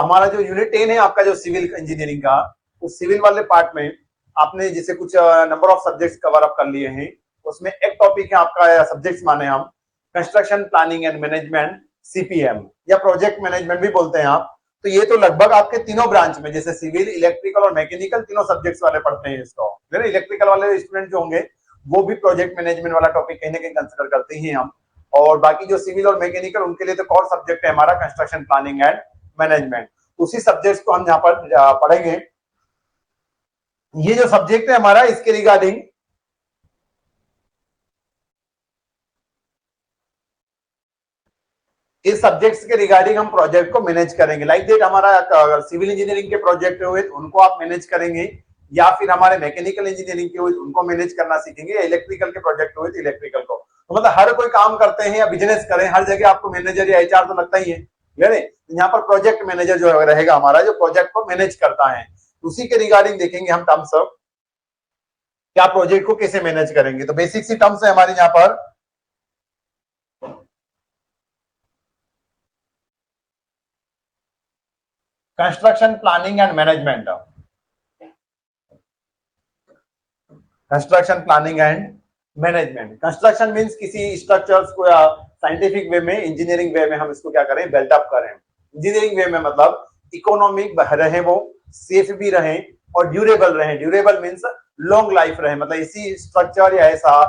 हमारा जो यूनिट 10 है आपका जो सिविल इंजीनियरिंग का, उस सिविल वाले पार्ट में आपने जैसे कुछ number of subjects cover up कर लिए हैं। उसमें एक टॉपिक है आपका, सब्जेक्ट्स माने हम construction planning and management, CPM या प्रोजेक्ट मैनेजमेंट भी बोलते हैं आप। तो ये तो लगभग आपके तीनों ब्रांच में, जैसे सिविल, इलेक्ट्रिकल और मैकेनिकल, तीनों सब्जेक्ट्स वाले पढ़ते हैं इसको। इलेक्ट्रिकल वाले स्टूडेंट जो होंगे वो भी प्रोजेक्ट मैनेजमेंट वाला टॉपिक कहीं ना कहीं कंसिडर करते ही हम। और बाकी जो सिविल और मैकेनिकल, उनके लिए तो कोर सब्जेक्ट है हमारा कंस्ट्रक्शन प्लानिंग एंड मैनेजमेंट। उसी सब्जेक्ट्स को हम यहाँ पर पढ़ेंगे। ये जो सब्जेक्ट है हमारा, इसके रिगार्डिंग इस सब्जेक्ट्स के रिगार्डिंग हम प्रोजेक्ट को मैनेज करेंगे। लाइक दैट हमारा अगर सिविल इंजीनियरिंग के प्रोजेक्ट हुए तो उनको आप मैनेज करेंगे, या फिर हमारे मैकेनिकल इंजीनियरिंग के हुए तो उनको मैनेज करना सीखेंगे, या इलेक्ट्रिकल के प्रोजेक्ट हुए तो इलेक्ट्रिकल को। तो मतलब हर कोई काम करते हैं या बिजनेस करें, हर जगह आपको मैनेजर या एचआर तो लगता ही है। यहाँ पर प्रोजेक्ट मैनेजर जो रहेगा हमारा, जो प्रोजेक्ट को मैनेज करता है, उसी के रिगार्डिंग देखेंगे हम टर्म्स ऑफ क्या प्रोजेक्ट को कैसे मैनेज करेंगे। तो बेसिक सी टर्म्स है हमारे यहाँ पर। Construction planning and management, construction planning and management. Construction means किसी स्ट्रक्चर्स को या साइंटिफिक वे में, इंजीनियरिंग वे में हम इसको क्या करें, बिल्डअप करें। इंजीनियरिंग वे में मतलब इकोनॉमिक रहे, वो सेफ भी रहे और ड्यूरेबल रहे। ड्यूरेबल मींस लॉन्ग लाइफ रहे, मतलब इसी स्ट्रक्चर या ऐसा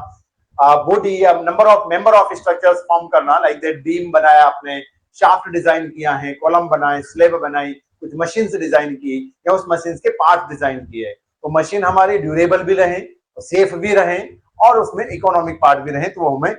बॉडी या मेंबर ऑफ स्ट्रक्चर्स फॉर्म करना। लाइक दैट बीम बनाया आपने, शाफ्ट डिजाइन किया है, कॉलम बनाए, स्लेब बनाई, कुछ मशीन से डिजाइन की या उस मशीन के पार्ट डिजाइन किए, तो मशीन हमारी ड्यूरेबल भी रहे, सेफ भी रहे और उसमें इकोनॉमिक पार्ट भी रहे। तो वो हमें,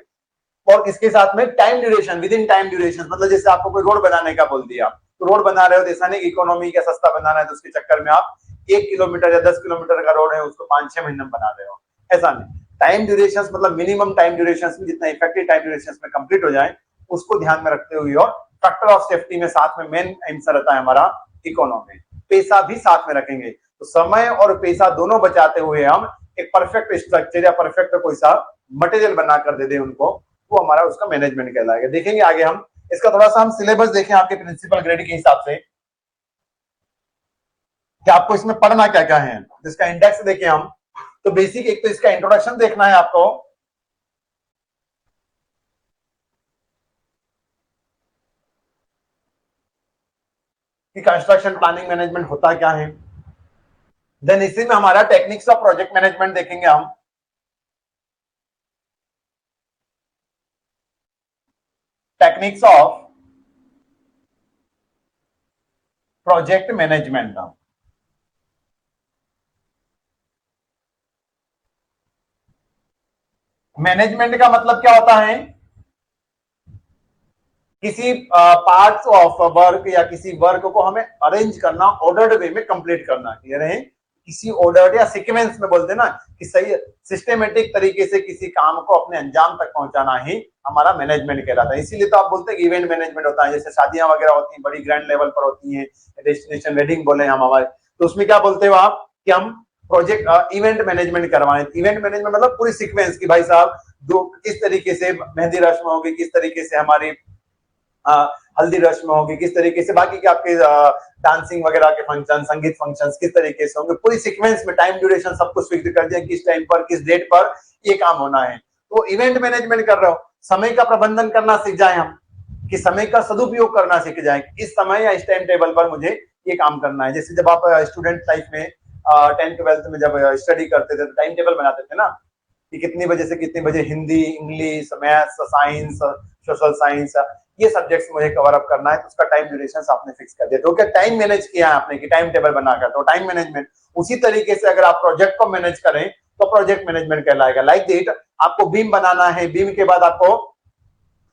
और इसके साथ में time duration, with in time duration, मतलब जैसे आपको कोई रोड बनाने का बोल दिया, तो रोड बना रहे हो, ऐसा नहीं इकोनॉमी का सस्ता बनाना है तो उसके चक्कर में आप 1 किलोमीटर या 10 किलोमीटर का रोड है उसको 5-6 महीने में बना रहे हो, ऐसा नहीं। टाइम ड्यूरेशन मतलब मिनिमम टाइम ड्यूरेशन में जितना इफेक्टिव टाइम ड्यूरेशन में कंप्लीट हो जाए, उसको ध्यान में रखते हुए, और फैक्टर ऑफ सेफ्टी में साथ में मेन आंसर रहता है हमारा इकोनॉमी। पैसा भी साथ में रखेंगे, तो समय और पैसा दोनों बचाते हुए हम एक परफेक्ट स्ट्रक्चर या परफेक्ट कोई सा मटेरियल बना कर दे दें उनको, वो हमारा उसका मैनेजमेंट कहलाएगा। देखेंगे आगे हम इसका थोड़ा सा हम सिलेबस देखें आपके प्रिंसिपल ग्रेड के हिसाब से कि आपको इसमें पढ़ना क्या क्या है। इसका इंडेक्स देखें हम, तो बेसिक एक तो इसका इंट्रोडक्शन देखना है आपको, कि कंस्ट्रक्शन प्लानिंग मैनेजमेंट होता क्या है। देन इसी में हमारा टेक्निक्स ऑफ प्रोजेक्ट मैनेजमेंट देखेंगे हम, techniques of project management. Management का मतलब क्या होता है, किसी पार्ट्स ऑफ वर्क या किसी वर्क को हमें अरेंज करना, ऑर्डर्ड वे में कंप्लीट करना। क्लियर है, किसी ऑर्डर या सीक्वेंस में बोलते हैं ना, कि सही सिस्टेमेटिक तरीके से किसी काम को अपने अंजाम तक पहुंचाना ही हमारा मैनेजमेंट कहलाता है। इसीलिए तो आप बोलते हैं कि इवेंट मैनेजमेंट होता है, जैसे शादियां वगैरह होती हैं बड़ी ग्रैंड लेवल पर होती हैं, डेस्टिनेशन वेडिंग बोले हम हमारे, तो उसमें क्या बोलते हो आप कि हम प्रोजेक्ट इवेंट मैनेजमेंट करवाएं। इवेंट मैनेजमेंट मतलब पूरी सीक्वेंस की, भाई साहब दो किस तरीके से मेहंदी रस्म होगी, किस तरीके से हमारी हल्दी रस्म होगी, किस तरीके से बाकी के आपके डांसिंग वगैरह के फंक्शन, संगीत फंक्शंस किस तरीके से होंगे, पूरी सीक्वेंस में टाइम ड्यूरेशन सब कुछ फिक्स कर दिया, किस टाइम पर किस डेट पर ये काम होना है। तो इवेंट मैनेजमेंट कर रहे हो, समय का प्रबंधन करना सीख जाए हम, कि समय का सदुपयोग करना सीख जाए, इस समय या इस टाइम टेबल पर मुझे ये काम करना है। जैसे जब आप स्टूडेंट लाइफ में 10th-12th में जब स्टडी करते थे तो टाइम टेबल बनाते थे ना, कि कितनी बजे से कितनी बजे Hindi, English, maths, science, social science, ये सब्जेक्ट्स मुझे कवर अप करना है, तो उसका टाइम ड्यूरेशन आपने फिक्स कर दिया। तो क्या टाइम मैनेज किया है आपने, कि टाइम टेबल बनाकर, तो टाइम मैनेजमेंट। उसी तरीके से अगर आप प्रोजेक्ट को मैनेज करें तो प्रोजेक्ट मैनेजमेंट कहलाएगा। लाइक दैट आपको बीम बनाना है, बीम के बाद आपको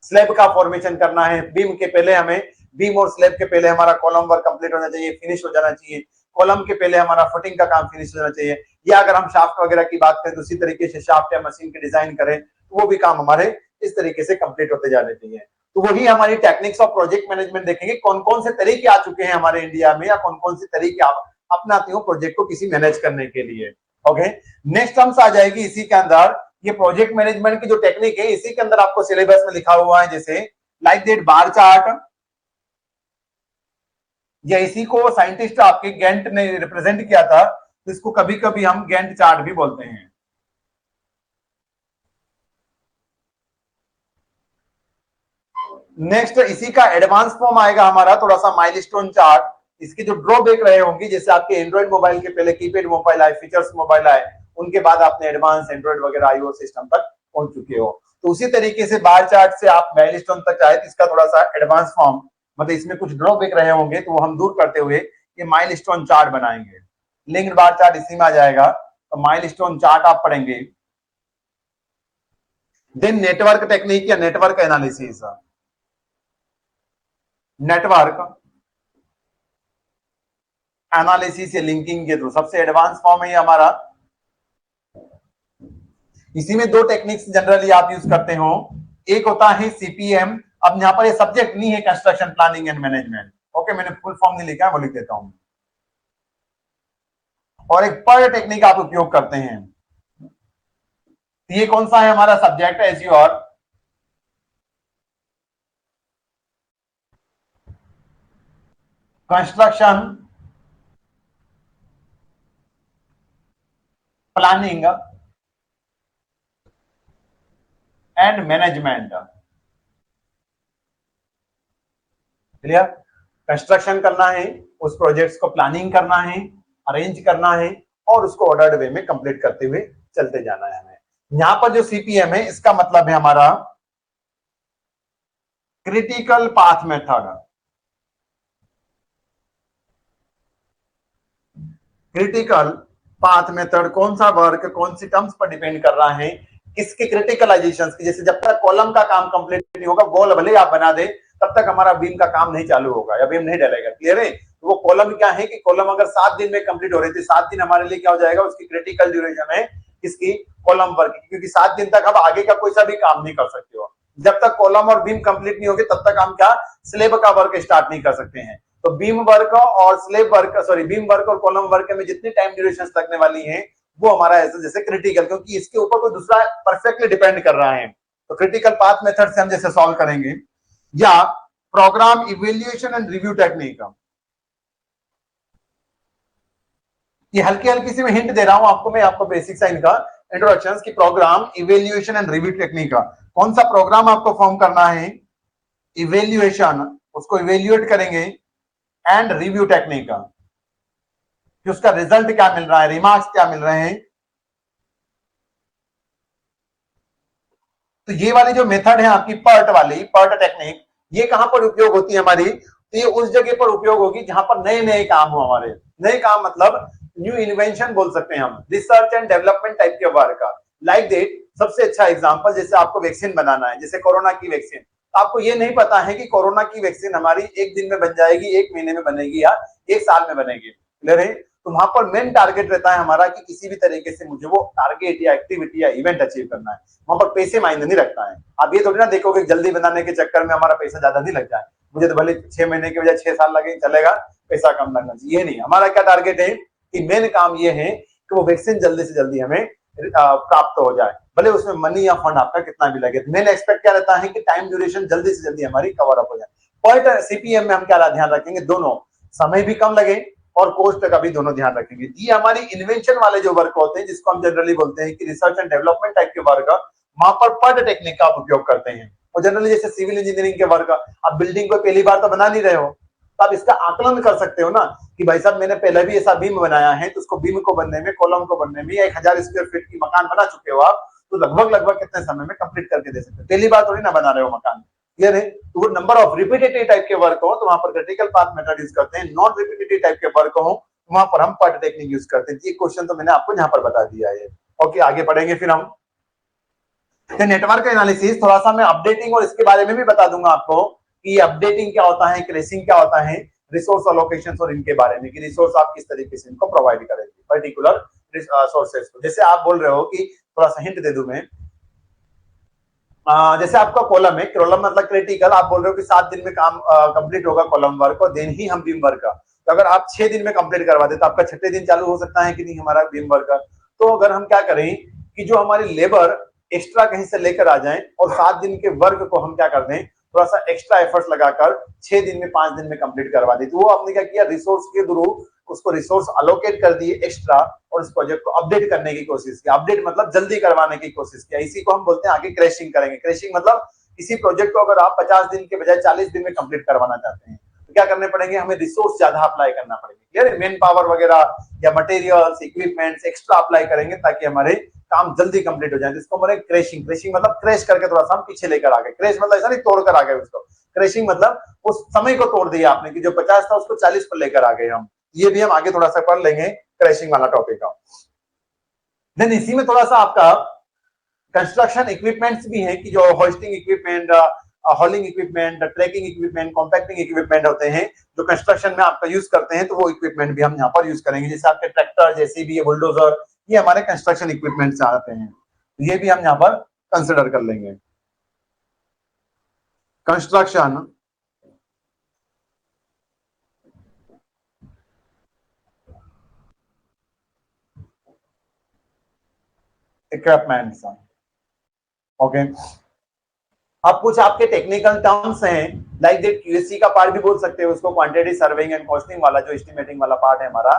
स्लैब का फॉर्मेशन करना है, बीम के पहले हमें, बीम और स्लैब के पहले हमारा कॉलम वर्क कंप्लीट होना चाहिए, फिनिश हो जाना चाहिए, कॉलम के पहले हमारा फुटिंग का काम फिनिश हो जाना चाहिए। या अगर हम शाफ्ट वगैरह की बात करें तो उसी तरीके से शाफ्ट या मशीन के डिजाइन करें, तो वो भी काम हमारे इस तरीके से कंप्लीट होते जाने चाहिए। तो वही हमारी टेक्निक्स ऑफ प्रोजेक्ट मैनेजमेंट देखेंगे, कौन कौन से तरीके आ चुके हैं हमारे इंडिया में, या कौन कौन से तरीके आप अपनाते हो प्रोजेक्ट को किसी मैनेज करने के लिए। ओके, नेक्स्ट टर्म्स आ जाएगी इसी के अंदर, ये प्रोजेक्ट मैनेजमेंट की जो टेक्निक है इसी के अंदर आपको सिलेबस में लिखा हुआ है, जैसे लाइक दैट बार चार्ट, या इसी को साइंटिस्ट आपके गैंट ने रिप्रेजेंट किया था, तो इसको कभी कभी हम गैंट चार्ट भी बोलते हैं। नेक्स्ट इसी का एडवांस फॉर्म आएगा हमारा थोड़ा सा माइलस्टोन चार्ट। इसके जो ड्रॉबैक रहे होंगे, जैसे आपके एंड्रॉइड मोबाइल के पहले कीपैड मोबाइल आए, फीचर्स मोबाइल आए, उनके बाद आपने एडवांस एंड्रॉइड वगैरह आईओएस सिस्टम तक पहुंच चुके हो, तो उसी तरीके से बार चार्ट से आप माइलस्टोन तक आए तो इसका थोड़ा सा एडवांस फॉर्म, मतलब इसमें कुछ ड्रॉबैक रहे होंगे तो वो हम दूर करते हुए ये माइलस्टोन चार्ट बनाएंगे। लिंक्ड बार चार्ट इसी में आ जाएगा, तो माइलस्टोन चार्ट आप पढ़ेंगे। देन नेटवर्क टेक्निक या नेटवर्क एनालिसिस, नेटवर्क एनालिसिस या लिंकिंग के थ्रू सबसे एडवांस फॉर्म है हमारा। इसी में दो टेक्निक्स जनरली आप यूज करते हो, एक होता है सीपीएम। अब यहां पर ये सब्जेक्ट नहीं है construction planning and management, okay, मैंने फुल फॉर्म नहीं लिखा है, वो लिख देता हूं। और एक पर टेक्निक आप उपयोग करते हैं, ये कौन सा है हमारा subject, azure construction planning and management. Clear? Construction करना है, उस प्रोजेक्ट्स को प्लानिंग करना है, अरेंज करना है और उसको ऑर्डर्ड वे में कंप्लीट करते हुए चलते जाना है हमें। यहां पर जो सीपीएम है इसका मतलब है हमारा critical path method. Critical path method कौन सा वर्क कौन सी टर्म्स पर डिपेंड कर रहा है, किसके क्रिटिकलाइजेशन की, जैसे जब तक कॉलम का काम कंप्लीट नहीं होगा, वॉल भले आप बना दे, तब तक हमारा बीम का काम नहीं चालू होगा या बीम नहीं डलेगा। क्लियर है? तो वो कॉलम क्या है कि कॉलम अगर 7 दिन में कंप्लीट हो रही थी, 7 दिन हमारे लिए क्या हो जाएगा, उसकी क्रिटिकल ड्यूरेशन है इसकी कॉलम वर्क, क्योंकि 7 दिन तक हम आगे का कोई सा भी काम नहीं कर सकते हो। जब तक कॉलम और बीम कंप्लीट नहीं होगी तब तक हम क्या स्लेब का वर्क स्टार्ट नहीं कर सकते हैं। तो बीम वर्क और slab work, sorry, beam work और कॉलम वर्क में जितनी टाइम ड्यूरेशन लगने वाली है वो हमारा ऐसे जैसे क्रिटिकल, क्योंकि इसके ऊपर कोई दूसरा परफेक्टली डिपेंड कर रहा है। तो क्रिटिकल पाथ मेथड से हम जैसे सॉल्व करेंगे, या program evaluation and review technique. ये हल्की हल्की सी मैं हिंट दे रहा हूं आपको, मैं आपको बेसिक सा इनका इंट्रोडक्शन की program evaluation and review technique का कौन सा प्रोग्राम आपको फॉर्म करना है, इवेल्युएशन, उसको इवेल्युएट करेंगे, एंड रिव्यू टेक्निक का कि उसका रिजल्ट क्या मिल रहा है, रिमार्क्स क्या मिल रहे हैं। तो ये वाली जो मेथड है आपकी पर्ट वाली, पर्ट टेक्निक, ये कहां पर उपयोग होती है हमारी, तो ये उस जगह पर उपयोग होगी जहां पर नए नए काम हो हमारे। नए काम मतलब न्यू इन्वेंशन बोल सकते हैं हम, रिसर्च एंड डेवलपमेंट टाइप के वर्क का। लाइक दैट सबसे अच्छा एग्जांपल, जैसे आपको वैक्सीन बनाना है, जैसे कोरोना की वैक्सीन, आपको ये नहीं पता है कि कोरोना की वैक्सीन हमारी एक दिन में बन जाएगी, एक महीने में बनेगी या एक साल में बनेगी। क्लियर है? तो वहां पर मेन टारगेट रहता है हमारा कि किसी भी तरीके से मुझे वो टारगेट या एक्टिविटी या इवेंट अचीव करना है। वहां पर पैसे मायने नहीं रखता है। आप ये थोड़ी ना देखोगे जल्दी बनाने के चक्कर में हमारा पैसा ज्यादा नहीं लग जाए, मुझे तो भले 6 महीने के बजाय 6 साल लगे चलेगा, पैसा कम लगना चाहिए, ये नहीं। हमारा क्या टारगेट है कि मेन काम ये है कि वो वैक्सीन जल्दी से जल्दी हमें प्राप्त हो जाए, भले उसमें मनी या फंड आपका कितना भी लगे। मेन एक्सपेक्ट क्या रहता है कि टाइम ड्यूरेशन जल्दी से जल्दी हमारी कवर अप हो जाए। पॉइंट सीपीएम में हम क्या ध्यान रखेंगे, दोनों समय भी कम लगे और कोस्ट का भी दोनों ध्यान रखेंगे। ये हमारी इन्वेंशन वाले जो वर्क होते हैं, जिसको हम जनरली बोलते हैं कि रिसर्च एंड डेवलपमेंट टाइप के वर्क, वहां पर पर्ट टेक्निक का उपयोग करते हैं। और जनरली जैसे सिविल इंजीनियरिंग के वर्क, आप बिल्डिंग को पहली बार तो बना नहीं रहे हो, तो आप इसका आकलन कर सकते हो ना कि भाई साहब मैंने पहले भी ऐसा बीम बनाया है, तो उसको बीम को बनने में, कॉलम को बनने में, 1000 स्क्वायर फीट की मकान बना चुके हो आप, तो लगभग कितने समय में कंप्लीट करके दे सकते हो। पहली बार थोड़ी ना बना रहे हो मकान। क्लियर है? तो वो नंबर ऑफ रिपीटेटिव टाइप के वर्क हो तो वहां पर क्रिटिकल पाथ मेथड यूज करते हैं, नॉन रिपीटेटिव टाइप के वर्क हो वहां पर हम पर्ट टेक्निक यूज करते हैं। ये क्वेश्चन तो मैंने आपको यहां पर बता दिया है। ओके, आगे पढ़ेंगे फिर हम। तो नेटवर्क एनालिसिस थोड़ा सा मैं अपडेटिंग और इसके बारे में भी बता दूंगा आपको कि अपडेटिंग क्या होता है, क्रेसिंग क्या होता है, रिसोर्स अलोकेशन और इनके बारे में कि रिसोर्स आप किस तरीके से इनको प्रोवाइड करेंगे पर्टिकुलर सोर्सेस को। जैसे आप बोल रहे हो कि थोड़ा सा हिंट दे दूं मैं, जैसे आपका कॉलम है, कॉलम मतलब क्रिटिकल, आप बोल रहे हो कि 7 दिन में काम कंप्लीट होगा कॉलम वर्क और देन ही हम बीम वर्क का। तो अगर आप 6 दिन में कंप्लीट करवा दे तो आपका 6ठे दिन चालू हो सकता है कि नहीं हमारा बीम वर्क का। तो अगर हम क्या करें कि जो हमारी लेबर एक्स्ट्रा कहीं से लेकर आ जाए और 7 दिन के वर्क को हम क्या कर दें, थोड़ा सा एक्स्ट्रा एफर्ट्स लगाकर 6 दिन में 5 दिन में कंप्लीट करवा दी। तो वो आपने क्या किया, रिसोर्स के थ्रू उसको रिसोर्स अलोकेट कर दिए एक्स्ट्रा और इस प्रोजेक्ट को अपडेट करने की कोशिश की। अपडेट मतलब जल्दी करवाने की कोशिश किया। इसी को हम बोलते हैं आगे क्रैशिंग करेंगे। क्रैशिंग मतलब किसी प्रोजेक्ट को अगर आप 50 दिन के बजाय 40 दिन में कंप्लीट करवाना चाहते हैं तो क्या करने पड़ेंगे, हमें रिसोर्स ज्यादा अप्लाई करना पड़ेगा। क्लियर है, मेन पावर वगैरह या मटेरियल्स इक्विपमेंट्स एक्स्ट्रा अप्लाई करेंगे ताकि हमारे काम जल्दी कंप्लीट हो जाए। जिसको हमारे क्रैशिंग, क्रैशिंग मतलब क्रैश करके थोड़ा सा हम पीछे लेकर आ गए। क्रैश मतलब ऐसा नहीं तोड़ कर आ गए उसको, क्रैशिंग मतलब उस समय को तोड़ दिया आपने कि जो 50 था उसको 40 पर लेकर आ गए हम। ये भी हम आगे थोड़ा सा पढ़ लेंगे क्रैशिंग वाला टॉपिक का। देन इसी में थोड़ा सा आपका कंस्ट्रक्शन इक्विपमेंट्स भी है कि जो hoisting equipment, hauling equipment, tracking equipment, compacting equipment होते हैं जो कंस्ट्रक्शन में आपका यूज करते हैं, तो वो इक्विपमेंट भी हम यहाँ पर यूज करेंगे। जैसे आपके ट्रैक्टर, जेसीबी, बुलडोजर, ये हमारे कंस्ट्रक्शन इक्विपमेंट से आते हैं, तो ये भी हम यहाँ पर कंसिडर कर लेंगे। Construction equipments, okay. अब कुछ आपके टेक्निकल टर्म्स हैं, लाइक दैट क्यूएससी का पार्ट भी बोल सकते हो उसको, क्वांटिटी सर्विंग एंड कॉस्टिंग वाला जो एस्टिमेटिंग वाला पार्ट है हमारा,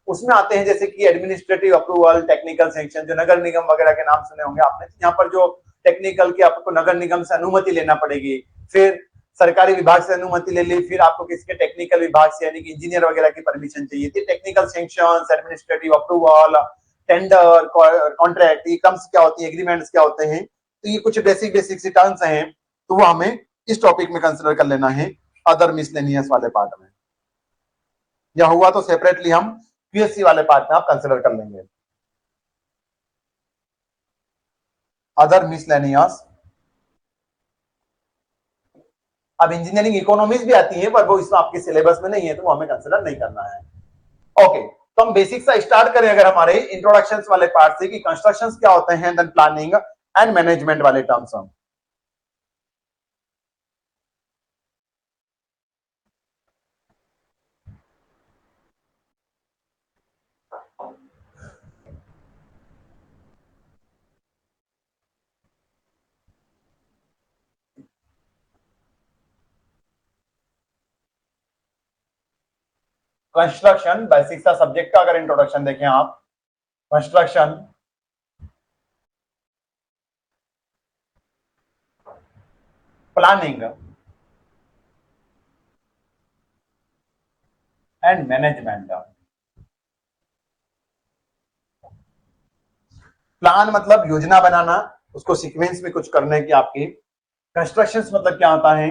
उसमें आते हैं जैसे कि एडमिनिस्ट्रेटिव अप्रूवल, टेक्निकल सैंक्शन, जो नगर निगम वगैरह के नाम सुने होंगे आपने। यहाँ पर जो टेक्निकल की आपको नगर निगम से अनुमति लेना पड़ेगी, फिर सरकारी विभाग से अनुमति ले ली, फिर आपको किसके टेक्निकल विभाग से यानी कि इंजीनियर वगैरह की परमिशन चाहिए थी। Technical sanction, administrative approval, tender, contract, ये टर्म्स क्या होती है, एग्रीमेंट्स क्या होते हैं, तो ये कुछ बेसिक बेसिक सी टर्म्स हैं, तो वो हमें इस टॉपिक में कंसिडर कर लेना है अदर मिसलेनियस वाले पार्ट में, या हुआ तो सेपरेटली हम पीएससी वाले पार्ट में आप कंसिडर कर लेंगे। अदर मिसलेनियस, अब इंजीनियरिंग इकोनॉमिक्स भी आती है पर वो इसमें आपके सिलेबस में नहीं है, तो वो हमें कंसिडर नहीं करना है। ओके, तो हम बेसिक से स्टार्ट करें अगर हमारे इंट्रोडक्शंस वाले पार्ट से कि कंस्ट्रक्शंस क्या होते हैं, देन प्लानिंग एंड मैनेजमेंट वाले टर्म्स हम। कंस्ट्रक्शन बेसिक सा सब्जेक्ट का अगर इंट्रोडक्शन देखें आप, construction, planning and management. Plan मतलब योजना बनाना, उसको सीक्वेंस में कुछ करने की आपकी। कंस्ट्रक्शंस मतलब क्या होता है,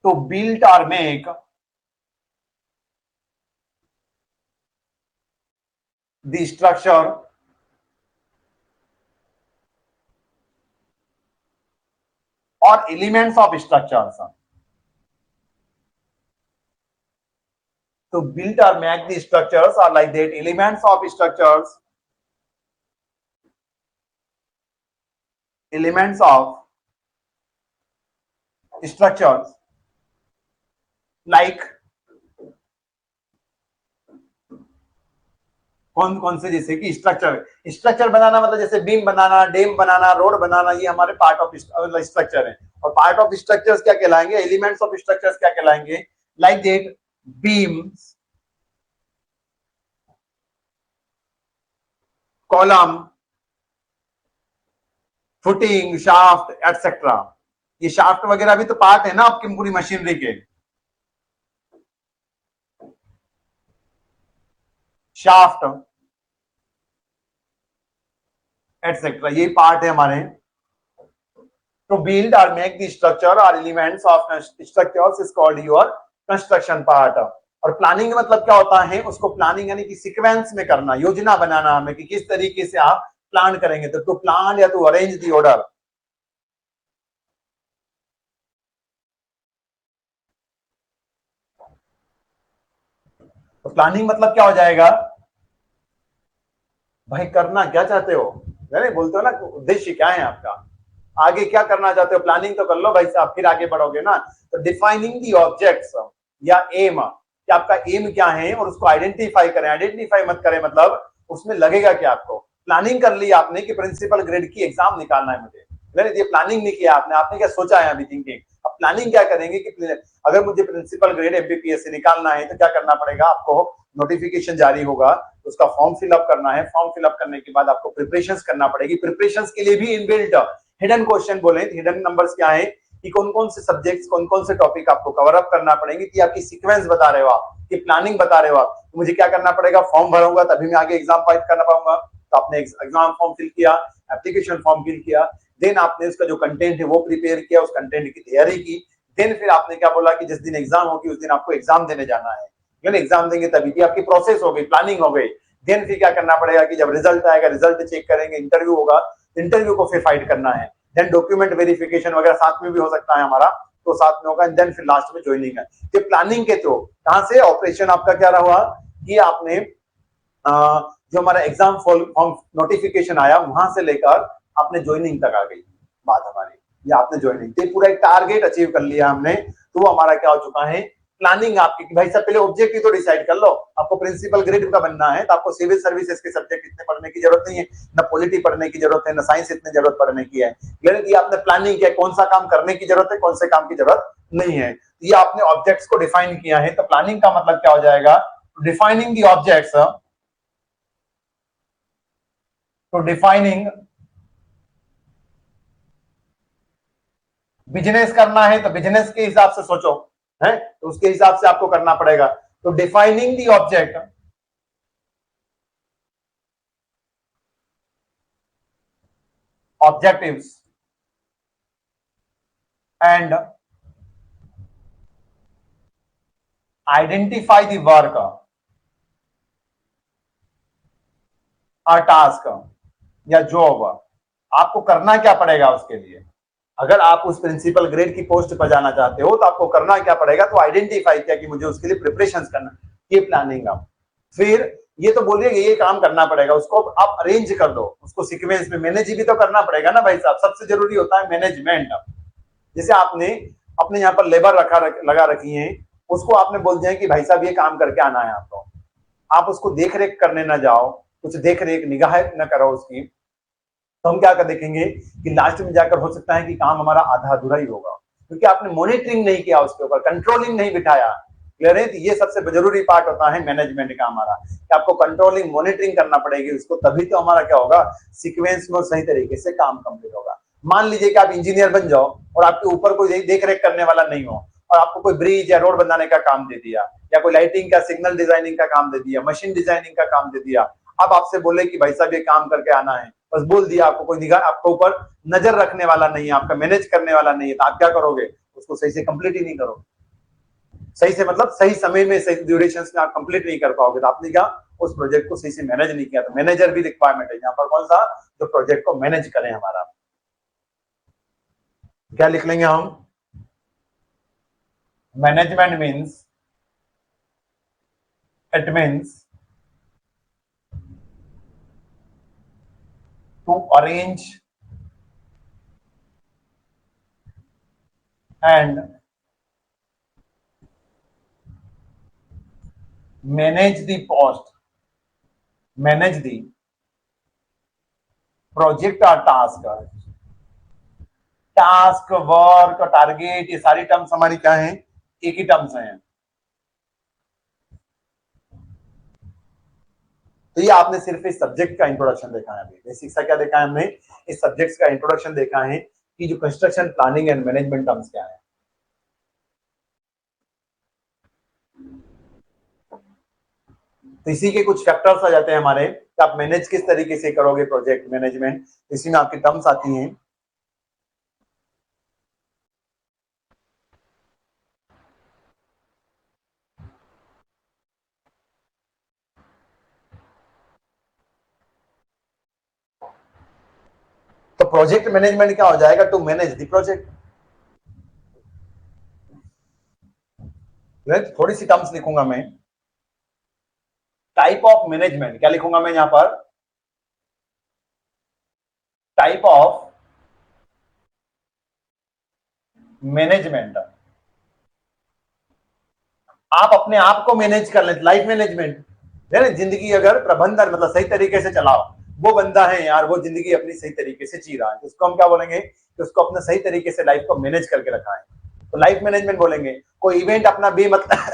to build or make the structure or elements of structures. To build or make the structures are like that, elements of structures, elements of structures like कौन कौन से, जैसे कि स्ट्रक्चर, स्ट्रक्चर बनाना मतलब जैसे बीम बनाना, डैम बनाना, रोड बनाना, ये हमारे part of structure है। और पार्ट ऑफ स्ट्रक्चर्स क्या कहलाएंगे, एलिमेंट्स ऑफ स्ट्रक्चर्स क्या कहलाएंगे, like that beams, column, footing, shaft etcetera. ये शाफ्ट वगैरह भी तो पार्ट है ना आपकी पूरी मशीनरी के। शाफ्ट एटसेट्रा ये पार्ट है हमारे। टू बिल्ड और मेक द स्ट्रक्चर और elements of structures is called your construction part. और प्लानिंग मतलब क्या होता है, उसको प्लानिंग यानी कि सीक्वेंस में करना, योजना बनाना हमें कि किस तरीके से आप प्लान करेंगे। तो टू प्लान या टू अरेंज द ऑर्डर। तो प्लानिंग मतलब क्या हो जाएगा, भाई करना क्या चाहते हो, नहीं बोलते हो ना, उद्देश्य क्या है आपका, आगे क्या करना चाहते हो, प्लानिंग तो कर लो भाई साहब, फिर आगे बढ़ोगे ना। तो डिफाइनिंग दी ऑब्जेक्ट्स या एम, कि आपका एम क्या है और उसको आइडेंटिफाई करें। आइडेंटिफाई मत करें मतलब उसमें लगेगा क्या आपको, प्लानिंग कर ली आपने कि प्रिंसिपल ग्रेड की एग्जाम निकालना है मुझे, ये प्लानिंग नहीं किया आपने, आपने क्या सोचा है अभी थिंकिंग। अब प्लानिंग क्या करेंगे कि अगर मुझे प्रिंसिपल ग्रेड एमबीपीएस से निकालना है तो क्या करना पड़ेगा आपको, नोटिफिकेशन जारी होगा, उसका फॉर्म फिलअप करना है, फॉर्म फिलअप करने के बाद आपको प्रिपरेशंस करना पड़ेगी, प्रिपरेशंस के लिए भी इनबिल्ट हिडन क्वेश्चन बोले, हिडन नंबर्स क्या है कि कौन कौन से सब्जेक्ट्स, कौन कौन से टॉपिक आपको कवर अप करना पड़ेंगे, कि आपकी सीक्वेंस बता रहे हो आप, कि प्लानिंग बता रहे हो आप, तो मुझे क्या करना पड़ेगा, फॉर्म भरूंगा तभी मैं आगे एग्जाम फाइट करना पाऊंगा। तो आपने एग्जाम फॉर्म फिल किया, एप्लीकेशन फॉर्म फिल किया, देन आपने उसका जो कंटेंट है वो प्रिपेयर किया, उस कंटेंट की तैयारी की, देन फिर आपने क्या बोला कि जिस दिन एग्जाम होगी उस दिन आपको एग्जाम देने जाना है, एग्जाम देंगे तभी की आपकी प्रोसेस हो गई, प्लानिंग हो गई। देन फिर क्या करना पड़ेगा कि जब रिजल्ट आएगा, रिजल्ट चेक करेंगे, इंटरव्यू होगा, इंटरव्यू को फिर फाइट करना है, देन डॉक्यूमेंट वेरिफिकेशन वगैरह साथ में भी हो सकता है हमारा, तो साथ में होगा, देन फिर लास्ट में ज्वाइनिंग है। तो प्लानिंग के थ्रू कहां से ऑपरेशन आपका क्या रहा कि आपने जो हमारा एग्जाम फॉर्म नोटिफिकेशन आया वहां से लेकर आपने ज्वाइनिंग तक आ गई बात हमारी, या आपने ज्वाइनिंग तो पूरा एक टारगेट अचीव कर लिया हमने, तो वो हमारा क्या हो चुका है, प्लानिंग आपकी कि भाई साहब पहले ऑब्जेक्टिव तो डिसाइड कर लो, आपको प्रिंसिपल ग्रेड का बनना है तो आपको सिविल सर्विसेज के सब्जेक्ट इतने पढ़ने की जरूरत नहीं है, ना पॉलिटी पढ़ने की जरूरत है, ना साइंस इतनी जरूरत पढ़ने की है, ये आपने प्लानिंग किया कौन सा काम करने की जरूरत है, कौन से काम की जरूरत नहीं है, ये आपने ऑब्जेक्ट्स को डिफाइन किया है। तो प्लानिंग का मतलब क्या हो जाएगा, डिफाइनिंग दी ऑब्जेक्ट्स, तो डिफाइनिंग बिजनेस करना है तो बिजनेस के हिसाब से सोचो, है तो उसके हिसाब से आपको करना पड़ेगा। तो defining the object, objectives and identify the work और टास्क या जॉब, आपको करना क्या पड़ेगा उसके लिए, अगर आप उस प्रिंसिपल ग्रेड की पोस्ट पर जाना चाहते हो तो आपको करना क्या पड़ेगा, तो आइडेंटिफाई किया कि मुझे उसके लिए प्रिपरेशन करना, ये प्लानिंग आप, फिर ये तो बोलिए ये काम करना पड़ेगा, उसको आप अरेंज कर दो, उसको सीक्वेंस में मैनेज भी तो करना पड़ेगा ना भाई साहब, सबसे जरूरी होता है मैनेजमेंट। जैसे आपने अपने यहाँ पर लेबर लगा रखी है, उसको आपने बोल दिया कि भाई साहब ये काम करके आना है आपको, आप उसको देख रेख करने ना जाओ, कुछ देख रेख निगाह न करो उसकी, तो हम क्या कर देखेंगे कि लास्ट में जाकर हो सकता है कि काम हमारा आधा अधूरा ही होगा, क्योंकि आपने मॉनिटरिंग नहीं किया उसके ऊपर, कंट्रोलिंग नहीं बिठाया। क्लियर है, तो ये सबसे जरूरी पार्ट होता है मैनेजमेंट का हमारा, कि आपको कंट्रोलिंग मॉनिटरिंग करना पड़ेगी उसको, तभी तो हमारा क्या होगा, सीक्वेंस में सही तरीके से काम कंप्लीट होगा। मान लीजिए कि आप इंजीनियर बन जाओ और आपके ऊपर कोई देख रेख करने वाला नहीं हो, और आपको कोई ब्रिज या रोड बनाने का काम दे दिया, या कोई लाइटिंग का सिग्नल डिजाइनिंग का काम दे दिया, मशीन डिजाइनिंग का काम दे दिया, अब आपसे बोले कि भाई साहब ये काम करके आना है, बस बोल दिया, आपको कोई निगाह, आपको ऊपर नजर रखने वाला नहीं है, आपका मैनेज करने वाला नहीं है, तो आप क्या करोगे, उसको सही से कंप्लीट ही नहीं करोगे, सही से मतलब सही समय में सही ड्यूरेशन में आप कंप्लीट नहीं कर पाओगे, तो आपने क्या उस प्रोजेक्ट को सही से मैनेज नहीं किया। तो मैनेजर भी रिक्वायरमेंट है यहाँ पर, कौन सा, जो प्रोजेक्ट को मैनेज करें हमारा, क्या लिख लेंगे हम, management means, it means to arrange and manage the post, manage the project or task, task, work, target, ये सारी टर्म्स हमारी क्या हैं, एक ही टर्म्स हैं। तो ये आपने सिर्फ इस सब्जेक्ट का इंट्रोडक्शन देखा है, अभी बेसिक सा क्या देखा है हमने, इस सब्जेक्ट्स का इंट्रोडक्शन देखा है कि जो construction planning and management terms क्या है। तो इसी के कुछ फैक्टर्स आ जाते हैं हमारे, कि आप मैनेज किस तरीके से करोगे प्रोजेक्ट मैनेजमेंट, इसी में आपकी टर्म्स आती हैं। तो प्रोजेक्ट मैनेजमेंट क्या हो जाएगा, टू मैनेज द प्रोजेक्ट। थोड़ी सी टर्म्स लिखूंगा मैं, टाइप ऑफ मैनेजमेंट, क्या लिखूंगा मैं यहां पर, टाइप ऑफ मैनेजमेंट, आप अपने आप को मैनेज कर लें, लाइफ मैनेजमेंट, जिंदगी अगर प्रबंधन मतलब सही तरीके से चलाओ, वो बंदा है यार, वो जिंदगी अपनी सही तरीके से जी रहा है, उसको हम क्या बोलेंगे कि उसको अपने सही तरीके से लाइफ को मैनेज करके रखा है, तो लाइफ मैनेजमेंट बोलेंगे। कोई इवेंट अपना भी मतलब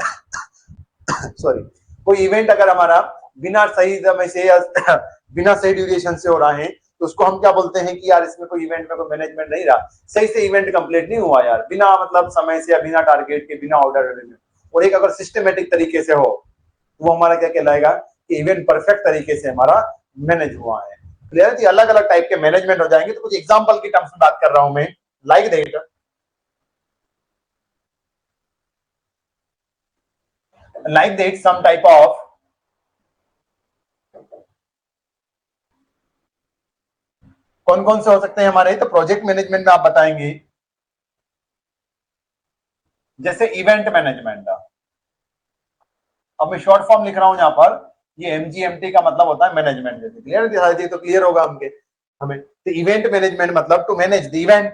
सॉरी, कोई इवेंट अगर हमारा बिना सही समय से या बिना सही ड्यूरेशन से हो रहा है, तो उसको हम क्या बोलते हैं कि यार इसमें कोई इवेंट में कोई मैनेजमेंट नहीं रहा, सही से इवेंट कंप्लीट नहीं हुआ यार, बिना मतलब समय से या बिना टारगेट के, बिना ऑर्डर में। और एक अगर सिस्टमेटिक तरीके से हो, वो हमारा क्या कहलाएगा कि इवेंट परफेक्ट तरीके से हमारा मैनेज हुआ है। क्लियर है? अलग अलग टाइप के मैनेजमेंट हो जाएंगे। तो कुछ एग्जांपल की टर्म्स में बात कर रहा हूं मैं, like that some type of कौन कौन से हो सकते हैं हमारे, तो प्रोजेक्ट मैनेजमेंट में आप बताएंगे, जैसे इवेंट मैनेजमेंट। अब मैं शॉर्ट फॉर्म लिख रहा हूं यहां पर, ये एमजीएमटी का मतलब होता है मैनेजमेंट। जैसे क्लियर है सारी चीज, तो क्लियर होगा हमें। तो इवेंट मैनेजमेंट मतलब टू मैनेज द इवेंट,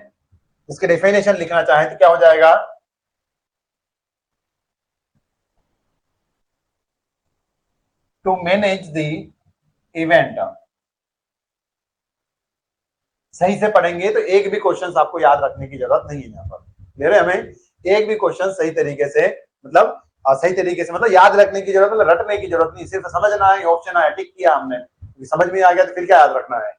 इसके डेफिनेशन लिखना चाहें तो क्या हो जाएगा, टू मैनेज द इवेंट। सही से पढ़ेंगे तो एक भी क्वेश्चन आपको याद रखने की जरूरत नहीं है यहाँ पर। क्लियर है? हमें एक भी क्वेश्चन सही तरीके से मतलब सही तरीके से मतलब याद रखने की जरूरत, मतलब रटने की जरूरत नहीं, सिर्फ समझना है, ऑप्शन आया टिक किया हमने, समझ में आ गया तो फिर क्या याद रखना है।